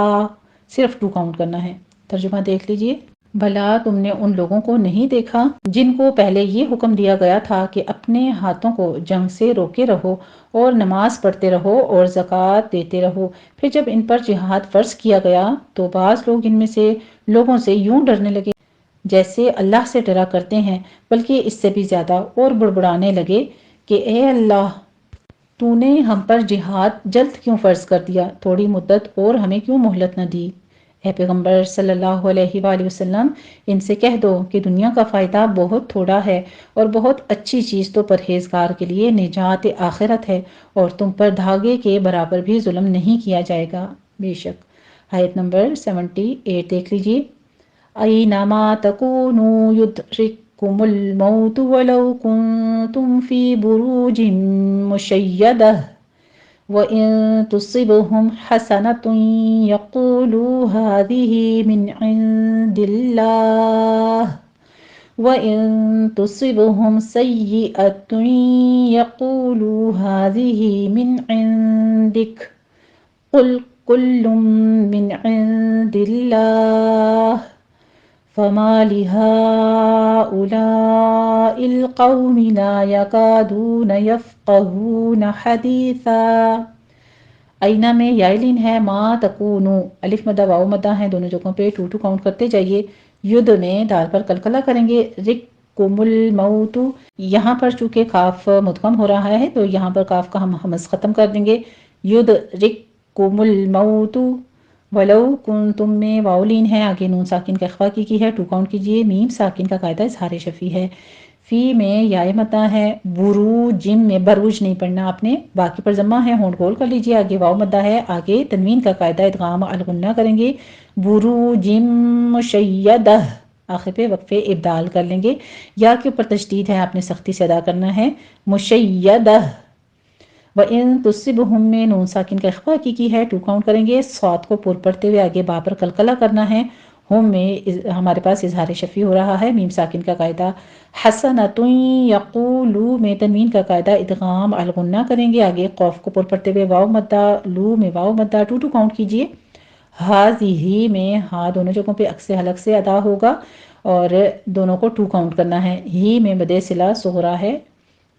صرف 2 کاؤنٹ کرنا ہے۔ ترجمہ دیکھ لیجئے۔ بھلا تم نے ان لوگوں کو نہیں دیکھا جن کو پہلے یہ حکم دیا گیا تھا کہ اپنے ہاتھوں کو جنگ سے روکے رہو اور نماز پڑھتے رہو اور زکوٰۃ دیتے رہو، پھر جب ان پر جہاد فرض کیا گیا تو بعض لوگ ان میں سے لوگوں سے یوں ڈرنے لگے جیسے اللہ سے ڈرا کرتے ہیں، بلکہ اس سے بھی زیادہ، اور بڑبڑانے لگے کہ اے اللہ، تو نے ہم پر جہاد جلد کیوں فرض کر دیا، تھوڑی مدت اور ہمیں کیوں مہلت نہ دی۔ اے پیغمبر صلی اللہ علیہ وآلہ وسلم، ان سے کہہ دو کہ دنیا کا فائدہ بہت تھوڑا ہے اور بہت اچھی چیز تو پرہیزگار کے لیے نجات آخرت ہے، اور تم پر دھاگے کے برابر بھی ظلم نہیں کیا جائے گا بے شک۔ آیت نمبر 78 دیکھ لیجیے۔ اینما تکونوا یدرککم الموت ولو کنتم فی بروج مشیدہ وَإِن تُصِبْهُمْ حَسَنَةٌ يَقُولُوا هَٰذِهِ مِنْ عِندِ اللَّهِ وَإِن تُصِبْهُمْ سَيِّئَةٌ يَقُولُوا هَٰذِهِ مِنْ عِندِكَ قُلْ كُلٌّ مِنْ عِندِ اللَّهِ فَمَا لِهَٰؤُلَاءِ الْقَوْمِ لَا يَكَادُونَ يَفْقَهُونَ حَدِيثًا۔ اینا میں یائلین ہے، ما تکونو الف مدہ واو مدہ ہے، دونوں جگہوں پہ 2 کاؤنٹ کرتے جائیے۔ ید میں دال پر قلقلہ کریں گے، رککم الموت، یہاں پر چونکہ کاف مدغم ہو رہا ہے تو یہاں پر کاف کا ہم حمز ختم کر دیں گے، ید رککم الموت۔ ولو کنتم میں واولین ہے، آگے نون ساکن کا اخفا کی ہے، 2 کاؤنٹ کیجئے، میم ساکن کا قاعدہ اظہار شفی ہے۔ فی میں یائے مدہ ہے، بروجم میں بروج نہیں پڑھنا آپ نے، باقی پر ضمہ ہے، ہونٹ گول کر لیجئے، آگے واو مدہ ہے، آگے تنوین کا قاعدہ ادغام الغنہ کریں گے، بروجم مشیدہ، آخر پہ وقفے ابدال کر لیں گے، یا کے اوپر تشدید ہے، آپ نے سختی سے ادا کرنا ہے، مشیدہ، وَإِن تُصِبْهُم میں نون ساکن کا اخفا حقیقی ہے، 2 کاؤنٹ کریں گے، صاد کو پر پڑھتے ہوئے آگے با پر قلقلہ کرنا ہے، ہم میں ہمارے پاس اظہار شفی ہو رہا ہے، میم ساکن کا قاعدہ، حسنۃ یقولو میں تنوین کا قاعدہ ادغام الغنہ کریں گے، آگے قوف کو پر پڑھتے ہوئے واو مدہ، لو میں واو مدہ، 2 کاؤنٹ کیجئے، ہاذہ میں ہا دونوں جگہوں پہ عکس حلق سے ادا ہوگا اور دونوں کو 2 کاؤنٹ کرنا ہے، ہی میں مد صلہ صغرا ہے،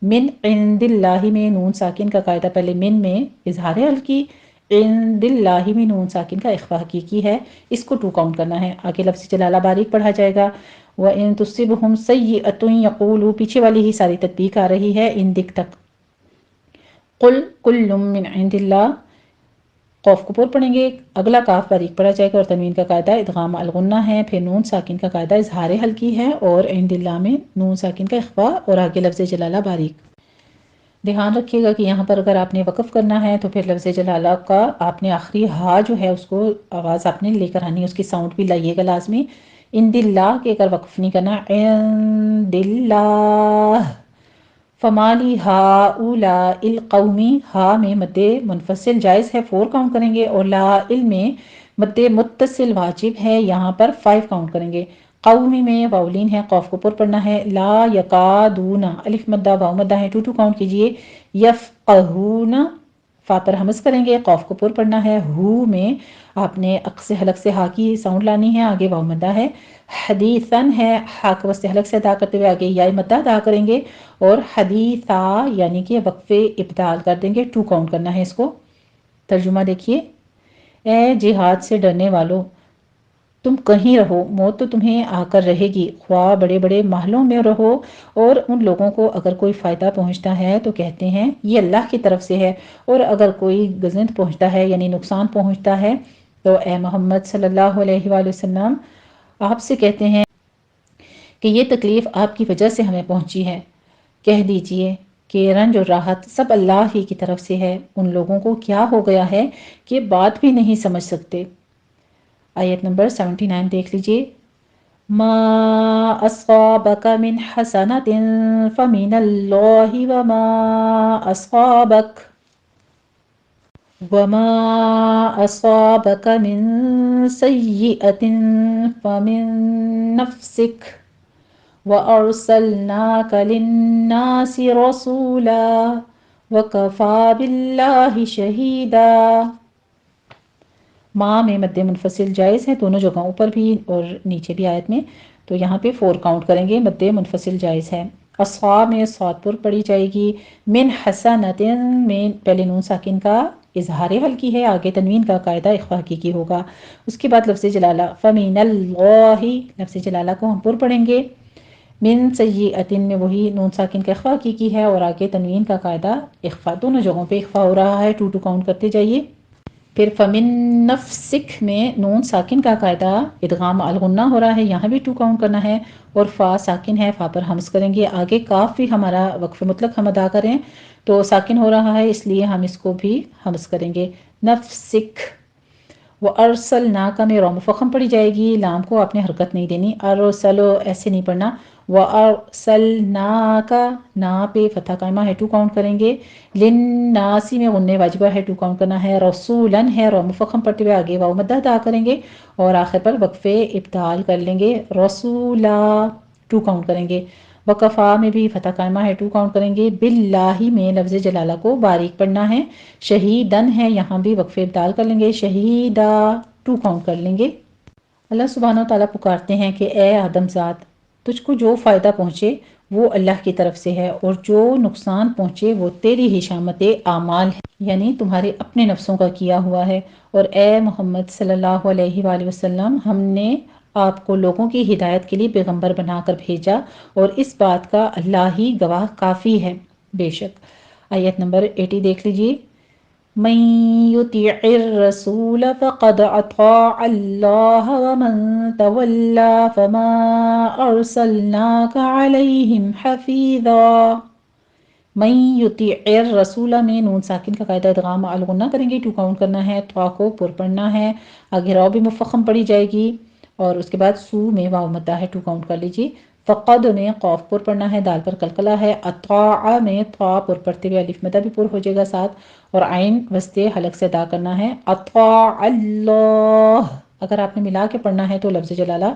من عند اللہ میں نون ساکن کا قاعدہ، پہلے من میں اظہار حلقی، عند اللہ میں نون ساکن کا اخفا حقیقی ہے، اس کو 2 کاؤنٹ کرنا ہے، آگے لفظ جلالہ باریک پڑھا جائے گا، وَإِن تُصِبْهُمْ سَيِّئَةٌ يَقُولُوا پیچھے والی ہی ساری تطبیق آ رہی ہے ان دک تک، قُلْ كُلٌّ مِّنْ عِندِ اللَّهِ، قوف کو پر پڑھیں گے، اگلا کاف باریک پڑھا جائے گا اور تنوین کا قاعدہ ادغام الغنہ ہے، پھر نون ساکن کا قاعدہ اظہار حلقی ہے اور عند اللہ میں نون ساکن کا اخفا اور آگے لفظ جلالہ باریک۔ دھیان رکھیے گا کہ یہاں پر اگر آپ نے وقف کرنا ہے تو پھر لفظ جلالہ کا آپ نے آخری ہا جو ہے اس کو آواز آپ نے لے کر آنی ہے، اس کی ساؤنڈ بھی لائیے گا لازمی، عند اللہ کے اگر وقف نہیں کرنا، عند اللہ، فمالی ہؤلاء القوم، ہا میں مد منفصل جائز ہے، 4 کاؤنٹ کریں گے، اور لا میں مد متصل واجب ہے، یہاں پر 5 کاؤنٹ کریں گے، قومی میں واولین ہے، قوف کو پر پڑھنا ہے، لا یکادون، الف مدہ واو مدہ ہے، 2 کاؤنٹ کیجئے، یفقہون، فا پر ہمز کریں گے، قوف کو پر پڑھنا ہے، ہو میں آپ نے عکس حلق سے ہا کی ساؤنڈ لانی ہے، آگے واو مدہ ہے، حدیثاً ہے، ہا کو وسط حلق سے ادا کرتے ہوئے آگے یا مدہ ادا کریں گے، اور حدیثا یعنی کہ وقفے ابدال کر دیں گے، 2 کاؤنٹ کرنا ہے اس کو۔ ترجمہ دیکھیے، اے جہاد سے ڈرنے والو، تم کہیں رہو، موت تو تمہیں آ کر رہے گی، خواہ بڑے بڑے محلوں میں رہو، اور ان لوگوں کو اگر کوئی فائدہ پہنچتا ہے تو کہتے ہیں یہ اللہ کی طرف سے ہے، اور اگر کوئی گزند پہنچتا ہے یعنی نقصان پہنچتا ہے تو اے محمد صلی اللہ علیہ وآلہ وسلم آپ سے کہتے ہیں کہ یہ تکلیف آپ کی وجہ سے ہمیں پہنچی ہے، کہہ دیجئے کہ رنج اور راحت سب اللہ ہی کی طرف سے ہے، ان لوگوں کو کیا ہو گیا ہے کہ بات بھی نہیں سمجھ سکتے۔ آیت نمبر 79 دیکھ لیجئے، ما اصابک من حسنۃ فمن اللہ وما اصابک من سیئۃ فمن نفسک وَأَرْسَلْنَاكَ لِلنَّاسِ رَسُولًا وَكَفَى بِاللَّهِ شَهِيدًا، ماں میں مد منفصل جائز ہے، دونوں جگہوں پر بھی اور نیچے بھی آیت میں، تو یہاں پہ 4 کاؤنٹ کریں گے، مد منفصل جائز ہے، اصحاب میں صاد پر پڑھی جائے گی، من حسنۃ میں پہلے نون ساکن کا اظہار حلقی ہے، آگے تنوین کا قاعدہ اخفا حقیقی ہوگا، اس کے بعد لفظ جلالہ، فمن اللہ، لفظ جلالہ کو ہم پر پڑھیں گے، من سیئۃ میں وہی نون ساکن کا اخفا حقیقی ہے اور آگے تنوین کا قاعدہ اخفا، دونوں جگہوں پہ اخفا ہو رہا ہے، 2 کاؤنٹ کرتے جائیے، پھر فمن نفسک میں نون ساکن کا قاعدہ ادغام الغنہ ہو رہا ہے، یہاں بھی 2 کاؤنٹ کرنا ہے، اور فا ساکن ہے، فا پر ہمز کریں گے، آگے کاف بھی ہمارا وقف مطلق ہم ادا کریں تو ساکن ہو رہا ہے، اس لیے ہم اس کو بھی ہمز کریں گے، نفسک، وَأَرْسَلْنَاكَ میں رو مفخم پڑھی جائے گی، لام کو آپ نے حرکت نہیں دینی، ارسلو ایسے نہیں پڑھنا، وَأَرْسَلْنَاكَ نا پہ فتح قائمہ ہے، 2 کاؤنٹ کریں گے، لِلنَّاسِ میں غنّے واجبہ ہے، 2 کاؤنٹ کرنا ہے، رسولاً ہے، رو مفخم پڑھتے ہوئے آگے واو مدہ ادا کریں گے اور آخر پر وقفے ابدال کر لیں گے، رسولا، 2 کاؤنٹ کریں گے، وقفا میں بھی فتح قائمہ ہے، 2 کاؤنٹ کریں گے، باللہ میں لفظ جلالہ کو باریک پڑھنا ہے، شہیدن ہے، یہاں بھی وقفے ابدال کر لیں گے، شہیدہ، 2 کاؤنٹ کر لیں گے۔ اللہ سبحانہ وتعالیٰ پکارتے ہیں کہ اے آدم ذات، تجھ کو جو فائدہ پہنچے وہ اللہ کی طرف سے ہے اور جو نقصان پہنچے وہ تیری ہی شامت اعمال ہے، یعنی تمہارے اپنے نفسوں کا کیا ہوا ہے، اور اے محمد صلی اللہ علیہ وآلہ وسلم ہم نے آپ کو لوگوں کی ہدایت کے لیے پیغمبر بنا کر بھیجا اور اس بات کا اللہ ہی گواہ کافی ہے بے شک۔ آیت نمبر 80 دیکھ لیجئے، من يطع الرسول فقد اطاع الله ومن تولى فما ارسلناك عليهم حفيظا، من يطع الرسول میں نون ساکن کا قاعدہ ادغام الغنہ کریں گے، 2 کاؤنٹ کرنا ہے، طا کو پر پڑھنا ہے، آگے راء بھی مفخم پڑھی جائے گی، اور اس کے بعد سو میں واو مدہ ہے، 2 کاؤنٹ کر لیجیے۔ فقد میں قوف پر پڑھنا ہے، دال پر قلقلہ ہے۔ اطاع میں طا پر پڑھتے ہوئے الف مدہ بھی پر ہو جائے گا ساتھ، اور عین وسطے حلق سے ادا کرنا ہے۔ اطاع اللہ، اگر آپ نے ملا کے پڑھنا ہے تو لفظ جلالہ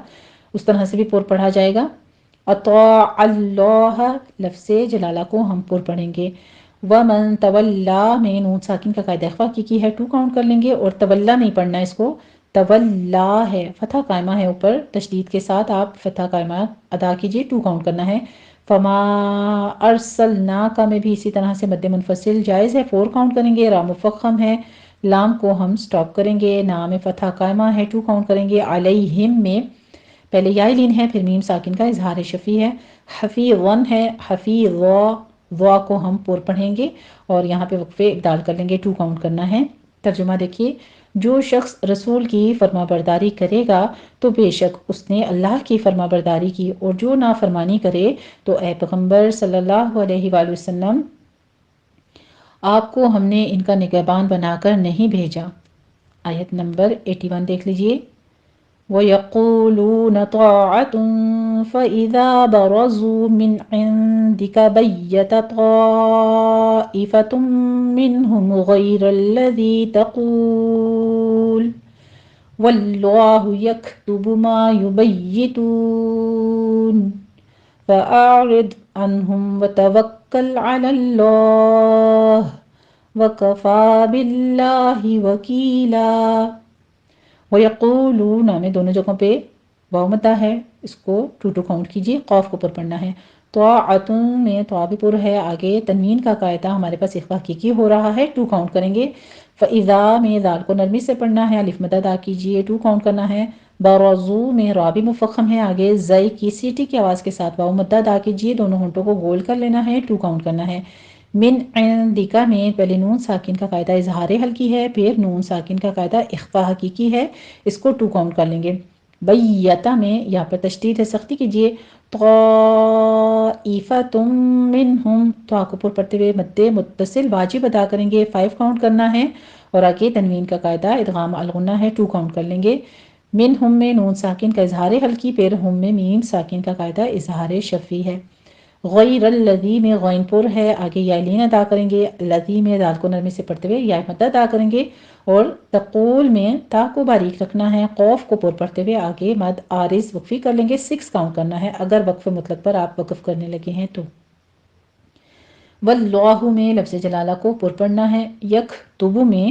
اس طرح سے بھی پر پڑھا جائے گا۔ اطاع اللہ، لفظ جلالہ کو ہم پر پڑھیں گے۔ ومن تولا میں نون ساکن کا قاعدہ اخفا کی ہے، 2 کاؤنٹ کر لیں گے، اور تولا نہیں پڑھنا ہے، اس کو تولا ہے، فتح قائمہ ہے اوپر، تشدید کے ساتھ آپ فتح قائمہ ادا کیجئے، 2 کاؤنٹ کرنا ہے۔ فما ارسلناک میں بھی اسی طرح سے مد منفصل جائز ہے، 4 کاؤنٹ کریں گے۔ را مفخم ہے، لام کو ہم سٹاپ کریں گے، نا میں فتح قائمہ ہے، 2 کاؤنٹ کریں گے۔ علیہم میں پہلے یا لین ہے، پھر میم ساکن کا اظہار شفی ہے۔ حفیظن ہے، حفیظ وا کو ہم پر پڑھیں گے، اور یہاں پہ وقفے ابدال کر لیں گے، 2 کاؤنٹ کرنا ہے۔ ترجمہ دیکھیے، جو شخص رسول کی فرما برداری کرے گا تو بے شک اس نے اللہ کی فرما برداری کی، اور جو نافرمانی کرے تو اے پیغمبر صلی اللہ علیہ وآلہ وسلم آپ کو ہم نے ان کا نگہبان بنا کر نہیں بھیجا۔ آیت نمبر 81 دیکھ لیجئے۔ وَيَقُولُونَ طَاعَةٌ فَإِذَا بَرَزُوا مِنْ عِنْدِكَ بَيَّتَ طَائِفَةٌ مِّنْهُمْ غَيْرَ الَّذِي تَقُولُ وَاللَّهُ يَكْتُبُ مَا يُبَيِّتُونَ فَأَعْرِضْ عَنْهُمْ وَتَوَكَّلْ عَلَى اللَّهِ وَكَفَى بِاللَّهِ وَكِيلًا۔ وَيَقُولُونَ میں دونوں جگہوں پہ واو مدہ ہے، اس کو 2 کاؤنٹ کیجئے، قاف کو پر پڑھنا ہے۔ طاعتun میں طا بھی پر ہے، آگے تنوین کا قاعدہ ہمارے پاس اخفا حقیقی ہو رہا ہے، 2 کاؤنٹ کریں گے۔ فَإِذَا میں ذال کو نرمی سے پڑھنا ہے، الف مدہ ادا کیجئے، 2 کاؤنٹ کرنا ہے۔ برزو میں را بھی مفخم ہے، آگے زئی کی سیٹی کی آواز کے ساتھ واو مدہ ادا کیجئے، دونوں ہونٹوں کو گول کر لینا ہے، 2 کاؤنٹ کرنا ہے۔ من عندک میں پہلے نون ساکن کا قاعدہ اظہار حلقی ہے، پھر نون ساکن کا قاعدہ اخفا حقیقی ہے، اس کو 2 کاؤنٹ کر لیں گے۔ بیتا میں یہاں پر تشدید ہے، سختی کیجئے۔ طائفۃ منہم، تو کو پر پڑھتے ہوئے مد متصل واجب ادا کریں گے، 5 کاؤنٹ کرنا ہے، اور آگے تنوین کا قاعدہ ادغام الغنہ ہے، 2 کاؤنٹ کر لیں گے۔ منہم میں نون ساکن کا اظہار حلقی، پھر ہم میں میم ساکن کا قاعدہ اظہار شفی ہے۔ غیر الذی میں غین پر ہے، آگے یا لین ادا کریں گے، الذی میں دال کو نرمی سے پڑھتے ہوئے یا مد ادا کریں گے، اور تقول میں تا کو باریک رکھنا ہے، قوف کو پر پڑھتے ہوئے آگے مد عارض وقفی کر لیں گے، 6 کاؤنٹ کرنا ہے، اگر وقف مطلق پر آپ وقف کرنے لگے ہیں تو۔ واللہ میں لفظ جلالہ کو پر پڑھنا ہے۔ یکتب میں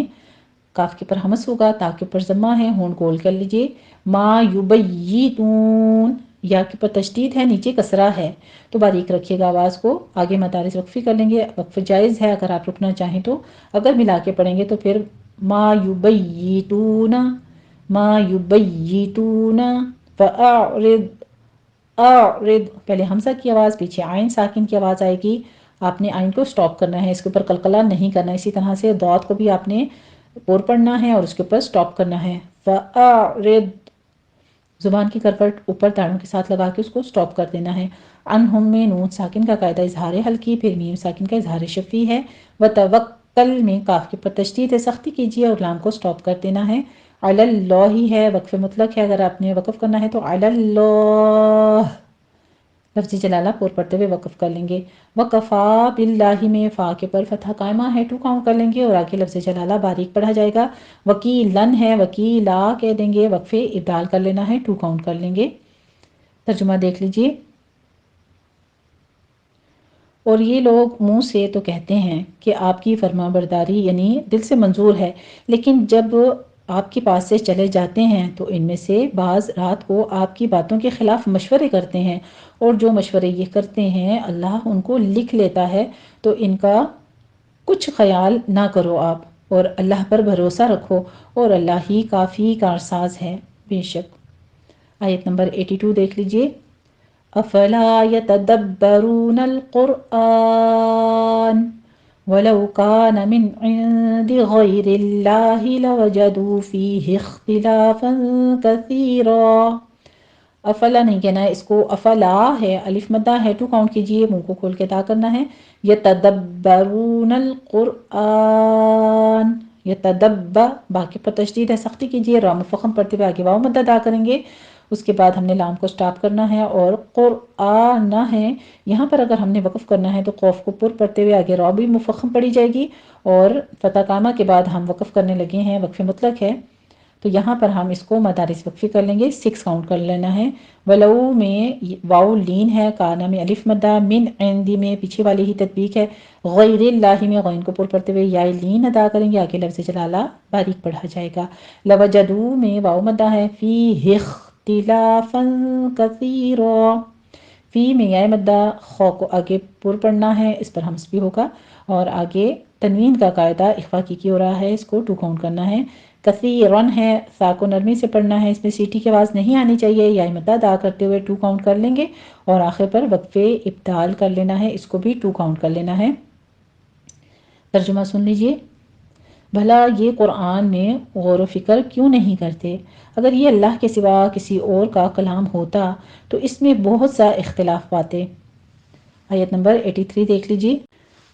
کاف کے پر حمس ہوگا، تا کے پر ضمہ ہے، ہون گول کر لیجئے۔ ما یبیتون، یا کے پر تشدید ہے، نیچے کسرہ ہے، تو باریک رکھیے گا آواز کو، آگے مدارس وقفی کر لیں گے، وقف جائز ہے اگر آپ رکنا چاہیں تو، اگر ملا کے پڑھیں گے تو پھر ما یبیتون، ما یبیتون فاعرض، اعرض پہلے حمزہ کی آواز، پیچھے عین ساکن کی آواز آئے گی، آپ نے عین کو سٹاپ کرنا ہے، اس کے اوپر قلقلہ نہیں کرنا، اسی طرح سے ضاد کو بھی آپ نے پر پڑھنا ہے اور اس کے اوپر سٹاپ کرنا ہے۔ فاعرض، زبان کی کرپٹ اوپر تاڑوں کے ساتھ لگا کے اس کو سٹاپ کر دینا ہے۔ عنہم میں نون ساکن کا قاعدہ اظہار حلقی، پھر میم ساکن کا اظہار شفی ہے۔ وتوکل میں کاف کے پر تشدید ہے، سختی کیجیے اور لام کو سٹاپ کر دینا ہے۔ علی اللہ ہے، وقف مطلق ہے، اگر آپ نے وقف کرنا ہے تو علی اللہ، لفظ جلالہ پر پڑھتے ہوئے وقف کر لیں گے۔ وکفا باللہ میں فا کے پر فتح قائمہ ہے، 2 کاؤنٹ کر لیں گے، اور آگے لفظ جلالہ باریک پڑھا جائے گا۔ وکیلن ہے، وکیلا کہہ دیں گے، وقفے ابدال کر لینا ہے، 2 کاؤنٹ کر لیں گے۔ ترجمہ دیکھ لیجئے۔ اور یہ لوگ منہ سے تو کہتے ہیں کہ آپ کی فرما برداری یعنی دل سے منظور ہے، لیکن جب آپ کے پاس سے چلے جاتے ہیں تو ان میں سے بعض رات کو آپ کی باتوں کے خلاف مشورے کرتے ہیں، اور جو مشورے یہ کرتے ہیں اللہ ان کو لکھ لیتا ہے، تو ان کا کچھ خیال نہ کرو آپ، اور اللہ پر بھروسہ رکھو، اور اللہ ہی کافی کارساز ہے بے شک۔ آیت نمبر 82 دیکھ لیجئے۔ افلا يتدبرون القرآن ولو كان من عند غير الله لوجدوا فيه اختلافا كثيرا۔ افلا نہیں کہنا ہے اس کو، افلا ہے، الف مدہ ہے، 2 کاؤنٹ کیجئے، منہ کو کھول کے ادا کرنا ہے۔ یتدبرون القرآن، یتدبر باقی پر تشدید ہے، سختی کیجئے، را مفخم پڑھتے ہوئے آگے واو مدہ ادا کریں گے، اس کے بعد ہم نے لام کو سٹاپ کرنا ہے اور قرآن ہے، یہاں پر اگر ہم نے وقف کرنا ہے تو قوف کو پر پڑھتے ہوئے آگے را بھی مفخم پڑھی جائے گی، اور فتح کامہ کے بعد ہم وقف کرنے لگے ہیں، وقف مطلق ہے تو یہاں پر ہم اس کو مدارس وقفی کر لیں گے، 6 کاؤنٹ کر لینا ہے۔ ولو میں واو لین ہے، کانا میں الف مدہ، من عندی میں پیچھے والی ہی تطبیق ہے، غیر اللہ میں غین کو پر پڑھتے ہوئے یا لین ادا کریں گے، آگے لفظ جلالہ باریک پڑھا جائے گا۔ لوجدو میں واو مدہ ہے، فیہ اختلافا کثیرا، فی میں یا مدہ، خو کو آگے پر پڑھنا ہے، اس پر ہمس بھی ہوگا، اور آگے تنوین کا قاعدہ اخفا کی ہو رہا ہے، اس کو 2 کاؤنٹ کرنا ہے۔ کثیرن ہے، سا کو نرمی سے پڑھنا ہے، اس میں سیٹی کی آواز نہیں آنی چاہیے، یا مدہ ادا کرتے ہوئے 2 کاؤنٹ کر لیں گے، اور آخر پر وقف ابدال کر لینا ہے، اس کو بھی 2 کاؤنٹ کر لینا ہے۔ ترجمہ سن لیجئے۔ بھلا یہ قرآن میں غور و فکر کیوں نہیں کرتے؟ اگر یہ اللہ کے سوا کسی اور کا کلام ہوتا تو اس میں بہت سا اختلاف پاتے۔ آیت نمبر 83 دیکھ لیجئے۔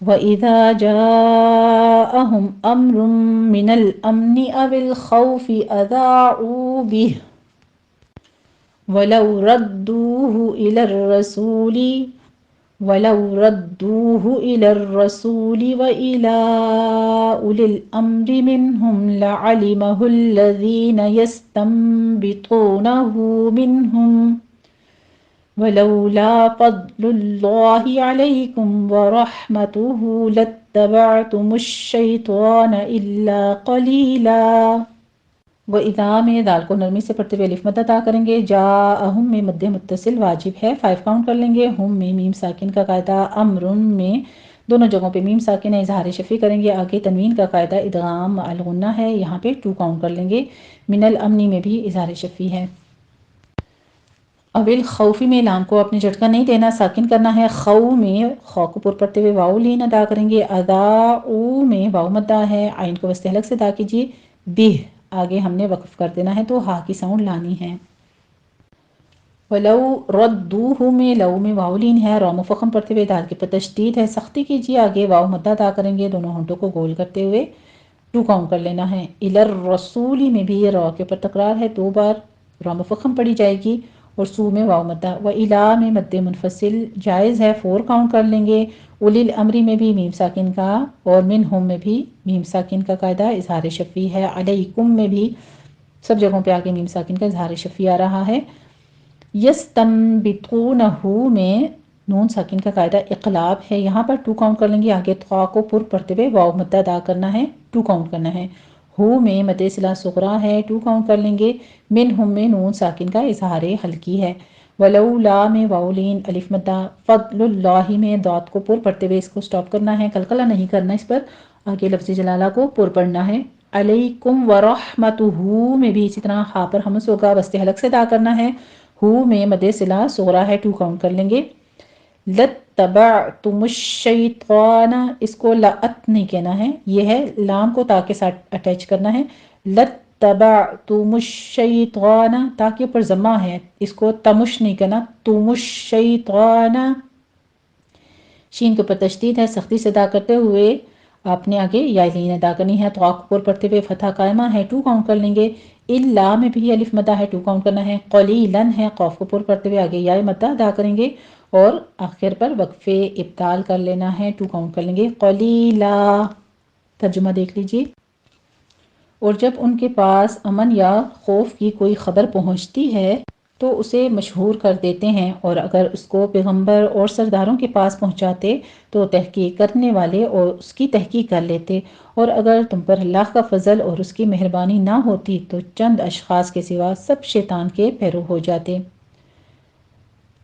وَإِذَا جَاءَهُمْ أَمْرٌ مِّنَ الْأَمْنِ أَوِ الْخَوْفِ أَذَاعُوا بِهِ وَلَوْ رَدُّوهُ إِلَى الرَّسُولِ وَإِلَى أُولِي الْأَمْرِ مِنْهُمْ لَعَلِمَهُ الَّذِينَ يَسْتَنبِطُونَهُ مِنْهُمْ وَلَوْلَا فَضْلُ اللَّهِ عَلَيْكُمْ وَرَحْمَتُهُ لَاتَّبَعْتُمُ الشَّيْطَانَ إِلَّا قَلِيلًا۔ وَإِذَا میں دال کو نرمی سے پڑھتے ہوئے الف مد ادا کریں گے، جاءہم میں مد متصل واجب ہے، 5 کاؤنٹ کر لیں گے، ہم میں میم ساکن کا قاعدہ، امرن میں دونوں جگہوں پہ میم ساکن ہے، اظہار شفیع کریں گے، آگے تنوین کا قاعدہ ادغام مع الغنہ ہے، یہاں پہ 2 کاؤنٹ کر لیں گے، من الامنی میں بھی اظہار شفیع ہے۔ اول خوفی میں لام کو اپنے جھٹکا نہیں دینا، ساکن کرنا ہے، خو میں خو کو پر پڑھتے ہوئے واو لین ادا کریں گے، ادا میں واو مدہ ہے، عین کو وسط حلق سے ادا کیجیے، بہ آگے ہم نے وقف کر دینا ہے تو ہا کی ساؤنڈ لانی ہے۔ وَلَوْ رَدُّوهُ میں لو میں واو لین ہے، را مفخم پڑھتے ہوئے دال کے پر تشدید ہے، سختی کیجیے، آگے واو مدہ ادا کریں گے، دونوں ہونٹوں کو گول کرتے ہوئے 2 کاؤنٹ کر لینا ہے۔ اِلَى الرَّسُولِ میں بھی را کے پر تکرار ہے، 2 بار را مفخم پڑھی جائے گی، اور سو میں واو مدہ، وَإِلَى میں مد منفصل جائز ہے، 4 کاؤنٹ کر لیں گے، اولی الامر میں بھی میم ساکن کا، اور منہم میں بھی میم ساکن کا قاعدہ اظہار شفیع ہے، علیکم میں بھی سب جگہوں پہ آگے میم ساکن کا اظہار شفیع آ رہا ہے۔ یستنبطونہ میں نون ساکن کا قاعدہ اقلاب ہے، یہاں پر 2 کاؤنٹ کر لیں گے، آگے تھا کو پر پڑھتے ہوئے واو مدہ ادا کرنا ہے، 2 کاؤنٹ کرنا ہے۔ ہو میں مد صلہ صغریٰ ہے، 2 کاؤنٹ کر لیں گے، منہم میں نون ساکن کا اظہار حلقی ہے، ولولا میں واو لین الف مدہ، فضل اللہ میں دات کو پر پڑھتے ہوئے اس کو سٹاپ کرنا ہے، قلقلہ نہیں کرنا اس پر، آگے لفظ جلالہ کو پر پڑھنا ہے، علیکم ورحمتہ میں بھی اسی طرح ہا پر ہمس ہوگا، وسط حلق سے ادا کرنا ہے، ہو میں مد صلہ صغریٰ ہے، 2 کاؤنٹ کر لیں گے، لَاتَّبَعْتُمُ الشَّيْطَانَ اس کو لَأَت نہیں کہنا ہے، یہ ہے لام کو تا کے ساتھ اٹیچ کرنا ہے، لَاتَّبَعْتُمُ الشَّيْطَانَ تا کے اوپر ضمہ ہے، اس کو تمش نہیں کہنا، تُمُ الشَّيْطَانَ، شین کے اوپر تشدید ہے، سختی سے ادا کرتے ہوئے آپ نے آگے یا لین ادا کرنی ہے، تو آپ کو پڑھتے ہوئے فتح قائمہ ہے، 2 کاؤنٹ کر لیں گے، الا میں بھی الف مدہ ہے، 2 کاؤنٹ کرنا ہے، قلیلاً ہے، قوف کو پر پڑھتے ہوئے آگے یا مدہ ادا کریں گے، اور آخر پر وقف ابدال کر لینا ہے، 2 کاؤنٹ کر لیں گے، قلیلا۔ ترجمہ دیکھ لیجیے۔ اور جب ان کے پاس امن یا خوف کی کوئی خبر پہنچتی ہے تو اسے مشہور کر دیتے ہیں، اور اگر اس کو پیغمبر اور سرداروں کے پاس پہنچاتے تو تحقیق کرنے والے اور اس کی تحقیق کر لیتے، اور اگر تم پر اللہ کا فضل اور اس کی مہربانی نہ ہوتی تو چند اشخاص کے سوا سب شیطان کے پیرو ہو جاتے۔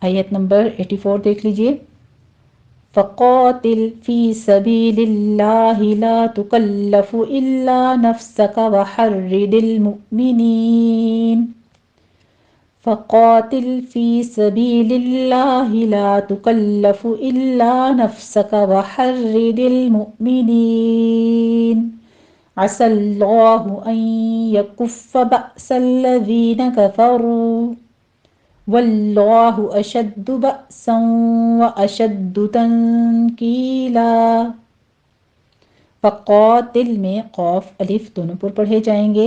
آیت نمبر 84 دیکھ لیجئے۔ فَقَاتِلْ فِي سَبِيلِ اللَّهِ لَا تُكَلَّفُ إِلَّا نَفْسَكَ وَحَرِّضِ الْمُؤْمِنِينَ فَقَاتِلْ فِي سَبِيلِ اللَّهِ لَا تُكَلَّفُ إِلَّا نَفْسَكَ وَحَرِّضِ الْمُؤْمِنِينَ عَسَى اللَّهُ أَن يَكُفَّ بَأْسَ الَّذِينَ كَفَرُوا وَاللَّهُ أَشَدُّ بَأْسًا وَأَشَدُّ تَنْكِيلًا۔ فقاتل میں قوف الف دونوں پر پڑھے جائیں گے،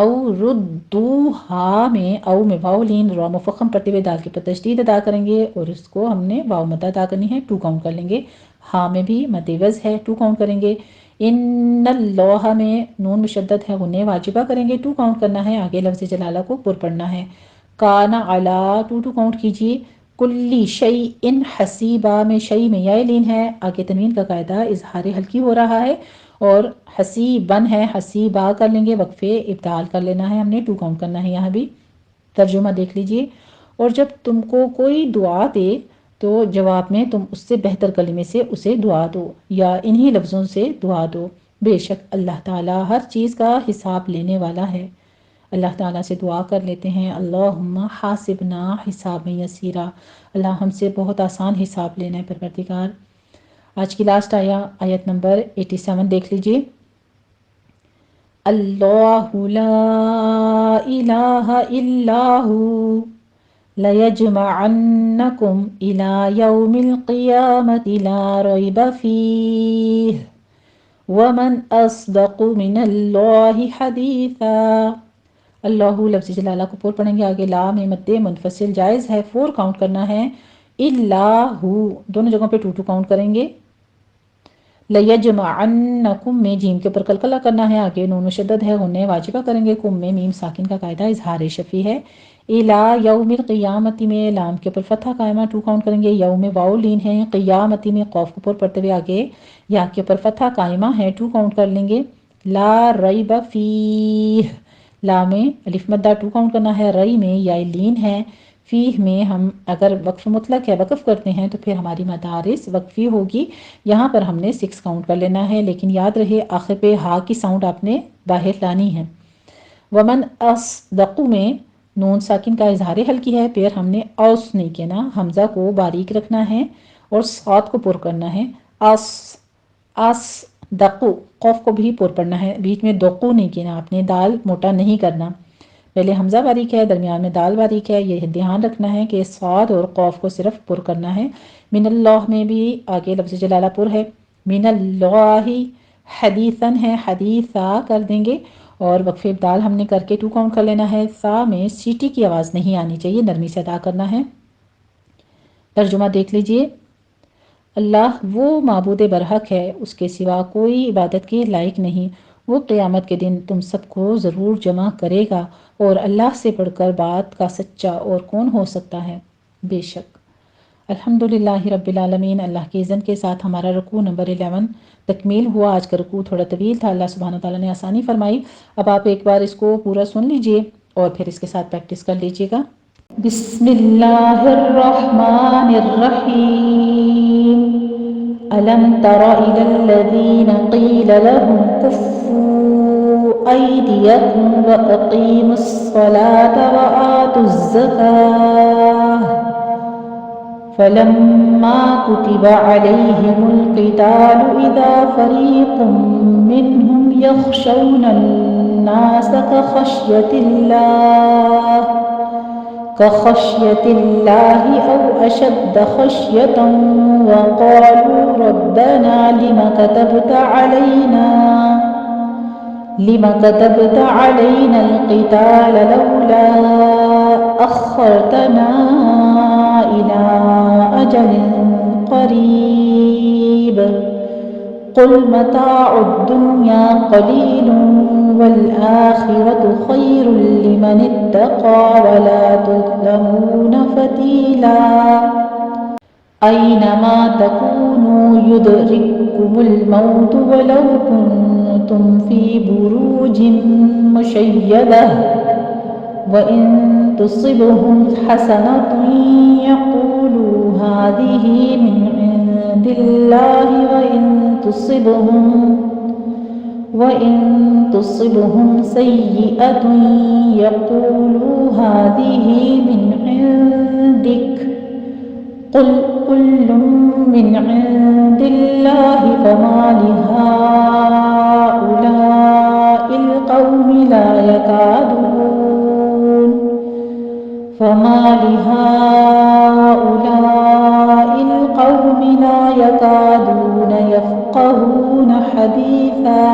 او ردوہا میں او میں واو لین را مفخم پڑھتے ہوئے دال کے پر تشدید ادا کریں گے اور اس کو ہم نے واو مد ادا کرنی ہے 2 کاؤنٹ کر لیں گے. ہاں میں بھی مد عوض ہے 2 کاؤنٹ کریں گے. ان اللہ میں نون مشدد ہے غنہ واجبہ کریں گے 2 کاؤنٹ کرنا ہے. آگے لفظ جلالہ کو پر پڑھنا ہے. کانا علی 2 کاؤنٹ کیجیے. کلی شیء حسیبہ میں شیء میں یا لین ہے. آگے تنوین کا قاعدہ اظہار ہلکی ہو رہا ہے اور حسیبن ہے حسیبہ کر لیں گے. وقفے ابدال کر لینا ہے ہم نے 2 کاؤنٹ کرنا ہے. یہاں بھی ترجمہ دیکھ لیجئے. اور جب تم کو کوئی دعا دے تو جواب میں تم اس سے بہتر کلمے سے اسے دعا دو یا انہی لفظوں سے دعا دو. بے شک اللہ تعالیٰ ہر چیز کا حساب لینے والا ہے. اللہ تعالیٰ سے دعا کر لیتے ہیں اللہم حاسبنا حسابا یسیرا. اللہ ہم سے بہت آسان حساب لینا ہے پروردگار. آج کی لاسٹ آیت نمبر 87 دیکھ لیجئے. اللہ لا الہ الا ہو لَيَجْمَعَنَّكُمْ إِلَى يَوْمِ الْقِيَامَةِ لَا رَيْبَ فِيهِ وَمَنْ أَصْدَقُ مِنَ اللَّهِ حَدِيثًا. اللہ لفظ جلالہ کو پور پڑھیں گے. آگے لا میں مد منفصل جائز ہے 4 کاؤنٹ کرنا ہے. اللہ دونوں جگہوں پہ 2 کاؤنٹ کریں گے. لَيَجْمَعَنَّكُمْ میں جیم کے اوپر قلقلہ کرنا ہے. آگے نون مشدد ہے غنہ واجبہ کریں گے. کم میں میم ساکن کا قاعدہ اظہار شفیع ہے. الى یوم القیامتی میں لام کے اوپر فتح قائمہ 2 کاؤنٹ کریں گے. یوم واو لین ہے. قیامتی میں قوف کے اوپر پڑھتے ہوئے آگے یا کے اوپر فتح قائمہ ہے 2 کاؤنٹ کر لیں گے. لا ریب فیہ لا میں الف مدہ 2 کاؤنٹ کرنا ہے. ری میں یا لین ہے. فیہ میں ہم اگر وقف مطلق ہے وقف کرتے ہیں تو پھر ہماری مدارس وقفی ہوگی. یہاں پر ہم نے 6 کاؤنٹ کر لینا ہے لیکن یاد رہے آخر پہ ہا کی ساؤنڈ آپ نے باہر لانی ہے. ومن اصدق میں نون ساکن کا اظہار ہلکی ہے. پھر ہم نے اوس نہیں کہنا حمزہ کو باریک رکھنا ہے اور صاد کو پر کرنا ہے. اس دقو قوف کو بھی پر پڑھنا ہے. بیچ میں دقو نہیں کہنا آپ نے. دال موٹا نہیں کرنا. پہلے حمزہ باریک ہے درمیان میں دال باریک ہے. یہ دھیان رکھنا ہے کہ صاد اور قوف کو صرف پر کرنا ہے. من اللہ میں بھی آگے لفظ جلالہ پر ہے. من اللہ حدیثاً ہے حدیثا کر دیں گے اور وقف ابدال ہم نے کر کے 2 کاؤنٹ کر لینا ہے. سا میں سیٹی کی آواز نہیں آنی چاہیے نرمی سے ادا کرنا ہے. ترجمہ دیکھ لیجئے. اللہ وہ معبود برحق ہے اس کے سوا کوئی عبادت کے لائق نہیں. وہ قیامت کے دن تم سب کو ضرور جمع کرے گا اور اللہ سے بڑھ کر بات کا سچا اور کون ہو سکتا ہے. بے شک الحمدللہ رب العالمین. اللہ کے اذن کے ساتھ ہمارا رکوع نمبر 11 تکمیل ہوا. آج کا رکوع تھوڑا طویل تھا. اللہ سبحانہ تعالیٰ نے آسانی فرمائی. اب آپ ایک بار اس کو پورا سن لیجئے اور پھر اس کے ساتھ پریکٹس کر لیجئے گا. بسم اللہ الرحمن الرحیم. ألم تر إلى الذين قيل لهم كفوا أيديكم وأقيموا الصلاة وآتوا الزكاة فلما كتب عليهم القتال إذا فريق منهم يخشون الناس كخشية الله أو أشد خشية وقالوا ربنا لم كتبت علينا القتال لولا أخرتنا إلى أجل قريب قل متاع الدنيا قليل والآخرة خير لمن اتقى ولا تظلمون فتيلا. أينما تكونوا يدرككم الموت ولو كنتم في بروج مشيدة وإن تصبهم حسنة يقولوا هذه من عند الله وإن تصبهم سيئة يقولوا هذه من عندك قل كل من عند الله فما لهؤلاء القوم لا يكادون يفقهون حديثا.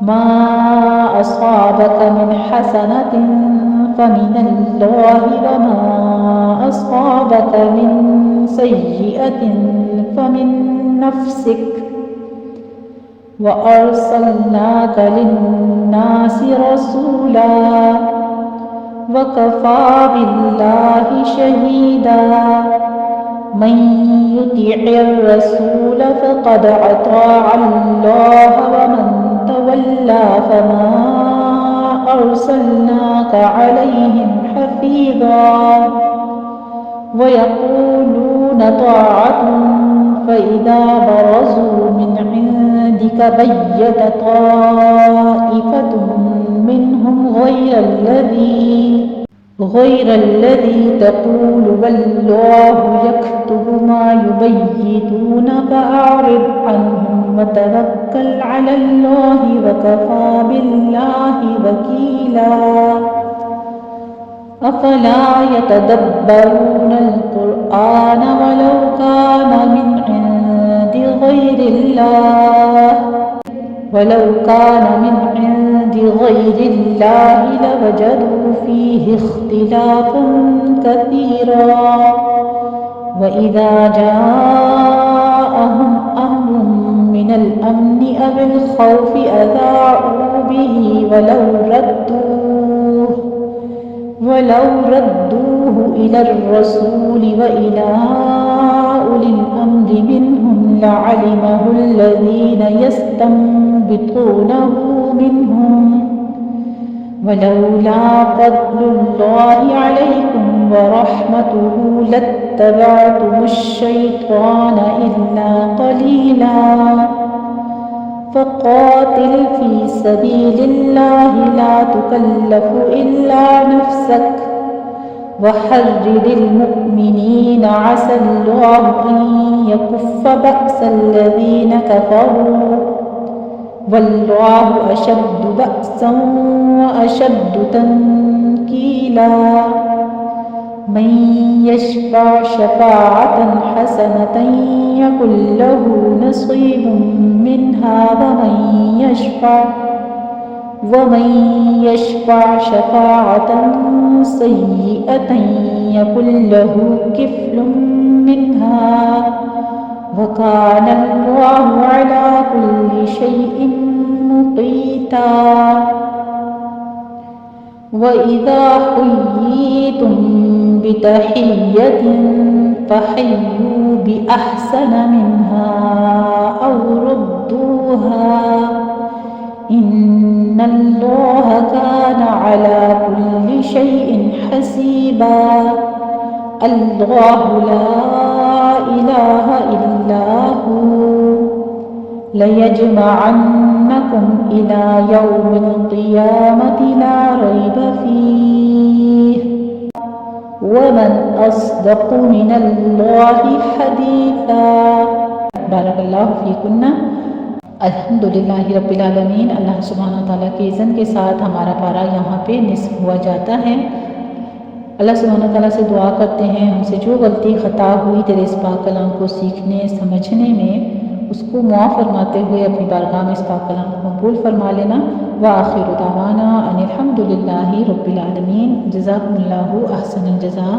ما أصابك من حسنة فمن الله وما أصابك من سيئة فمن نفسك وأرسلناك للناس رسولا وكفى بالله شهيدا من يطع الرسول فقد أطاع الله ومن تولى فما أرسلناك عليهم حفيظا ويقولون طاعة فإذا برزوا من عندك بيت طائفة منهم غير الذي تقول والله يكتب ما يبيتون فأعرض عنهم وتوكل على الله وكفى بالله وكيلا أفلا يتدبرون القرآن ولو كان من عند غير الله لوجدوا فيه اختلافا كثيرا وإذا جاءهم أمر من الأمن أو الخوف أذاعوا به ولو ردوه إلى الرسول وإلى أولي الأمر منهم لعلمه الذين يستنبطونه منهم ولولا فضل الله عليكم ورحمته لاتبعتم الشيطان إلا قليلا فقاتل في سبيل الله لا تكلف إلا نفسك وحرر المؤمنين عسى الله أن يكف بأس الذين كفروا والله أشد بأسا وأشد تنكيلا من يشفع شفاعة حسنة يكن له نصيب منها ومن يشفع شفاعة سيئة يكن له كفل منها وكان الله على كل شيء مقيتا وإذا حييتم بتحية فحيوا بأحسن منها أو ردوها إن الله كان على كل شيء حسيبا الله لا إله إلا هو ليجمعنكم إلى يوم القيامة لا ريب فيه ومن أصدق من الله حديثا بارک اللہ فیکن الحمدللہ رب العالمین۔ اللہ سبحانہ وتعالیٰ کے اذن کے ساتھ ہمارا پارہ یہاں پہ نصف ہوا جاتا ہے۔ اللہ سبحانہ وتعالیٰ سے دعا کرتے ہیں ہم سے جو غلطی خطا ہوئی تیرے اس پاک کلام کو سیکھنے سمجھنے میں اس کو معاف فرماتے ہوئے اپنی بارگاہ میں اس پاک کلام کو مقبول فرما لینا۔ وآخر دعوانا ان الحمدللہ رب العالمین۔ جزاکم اللہ احسن الجزاء۔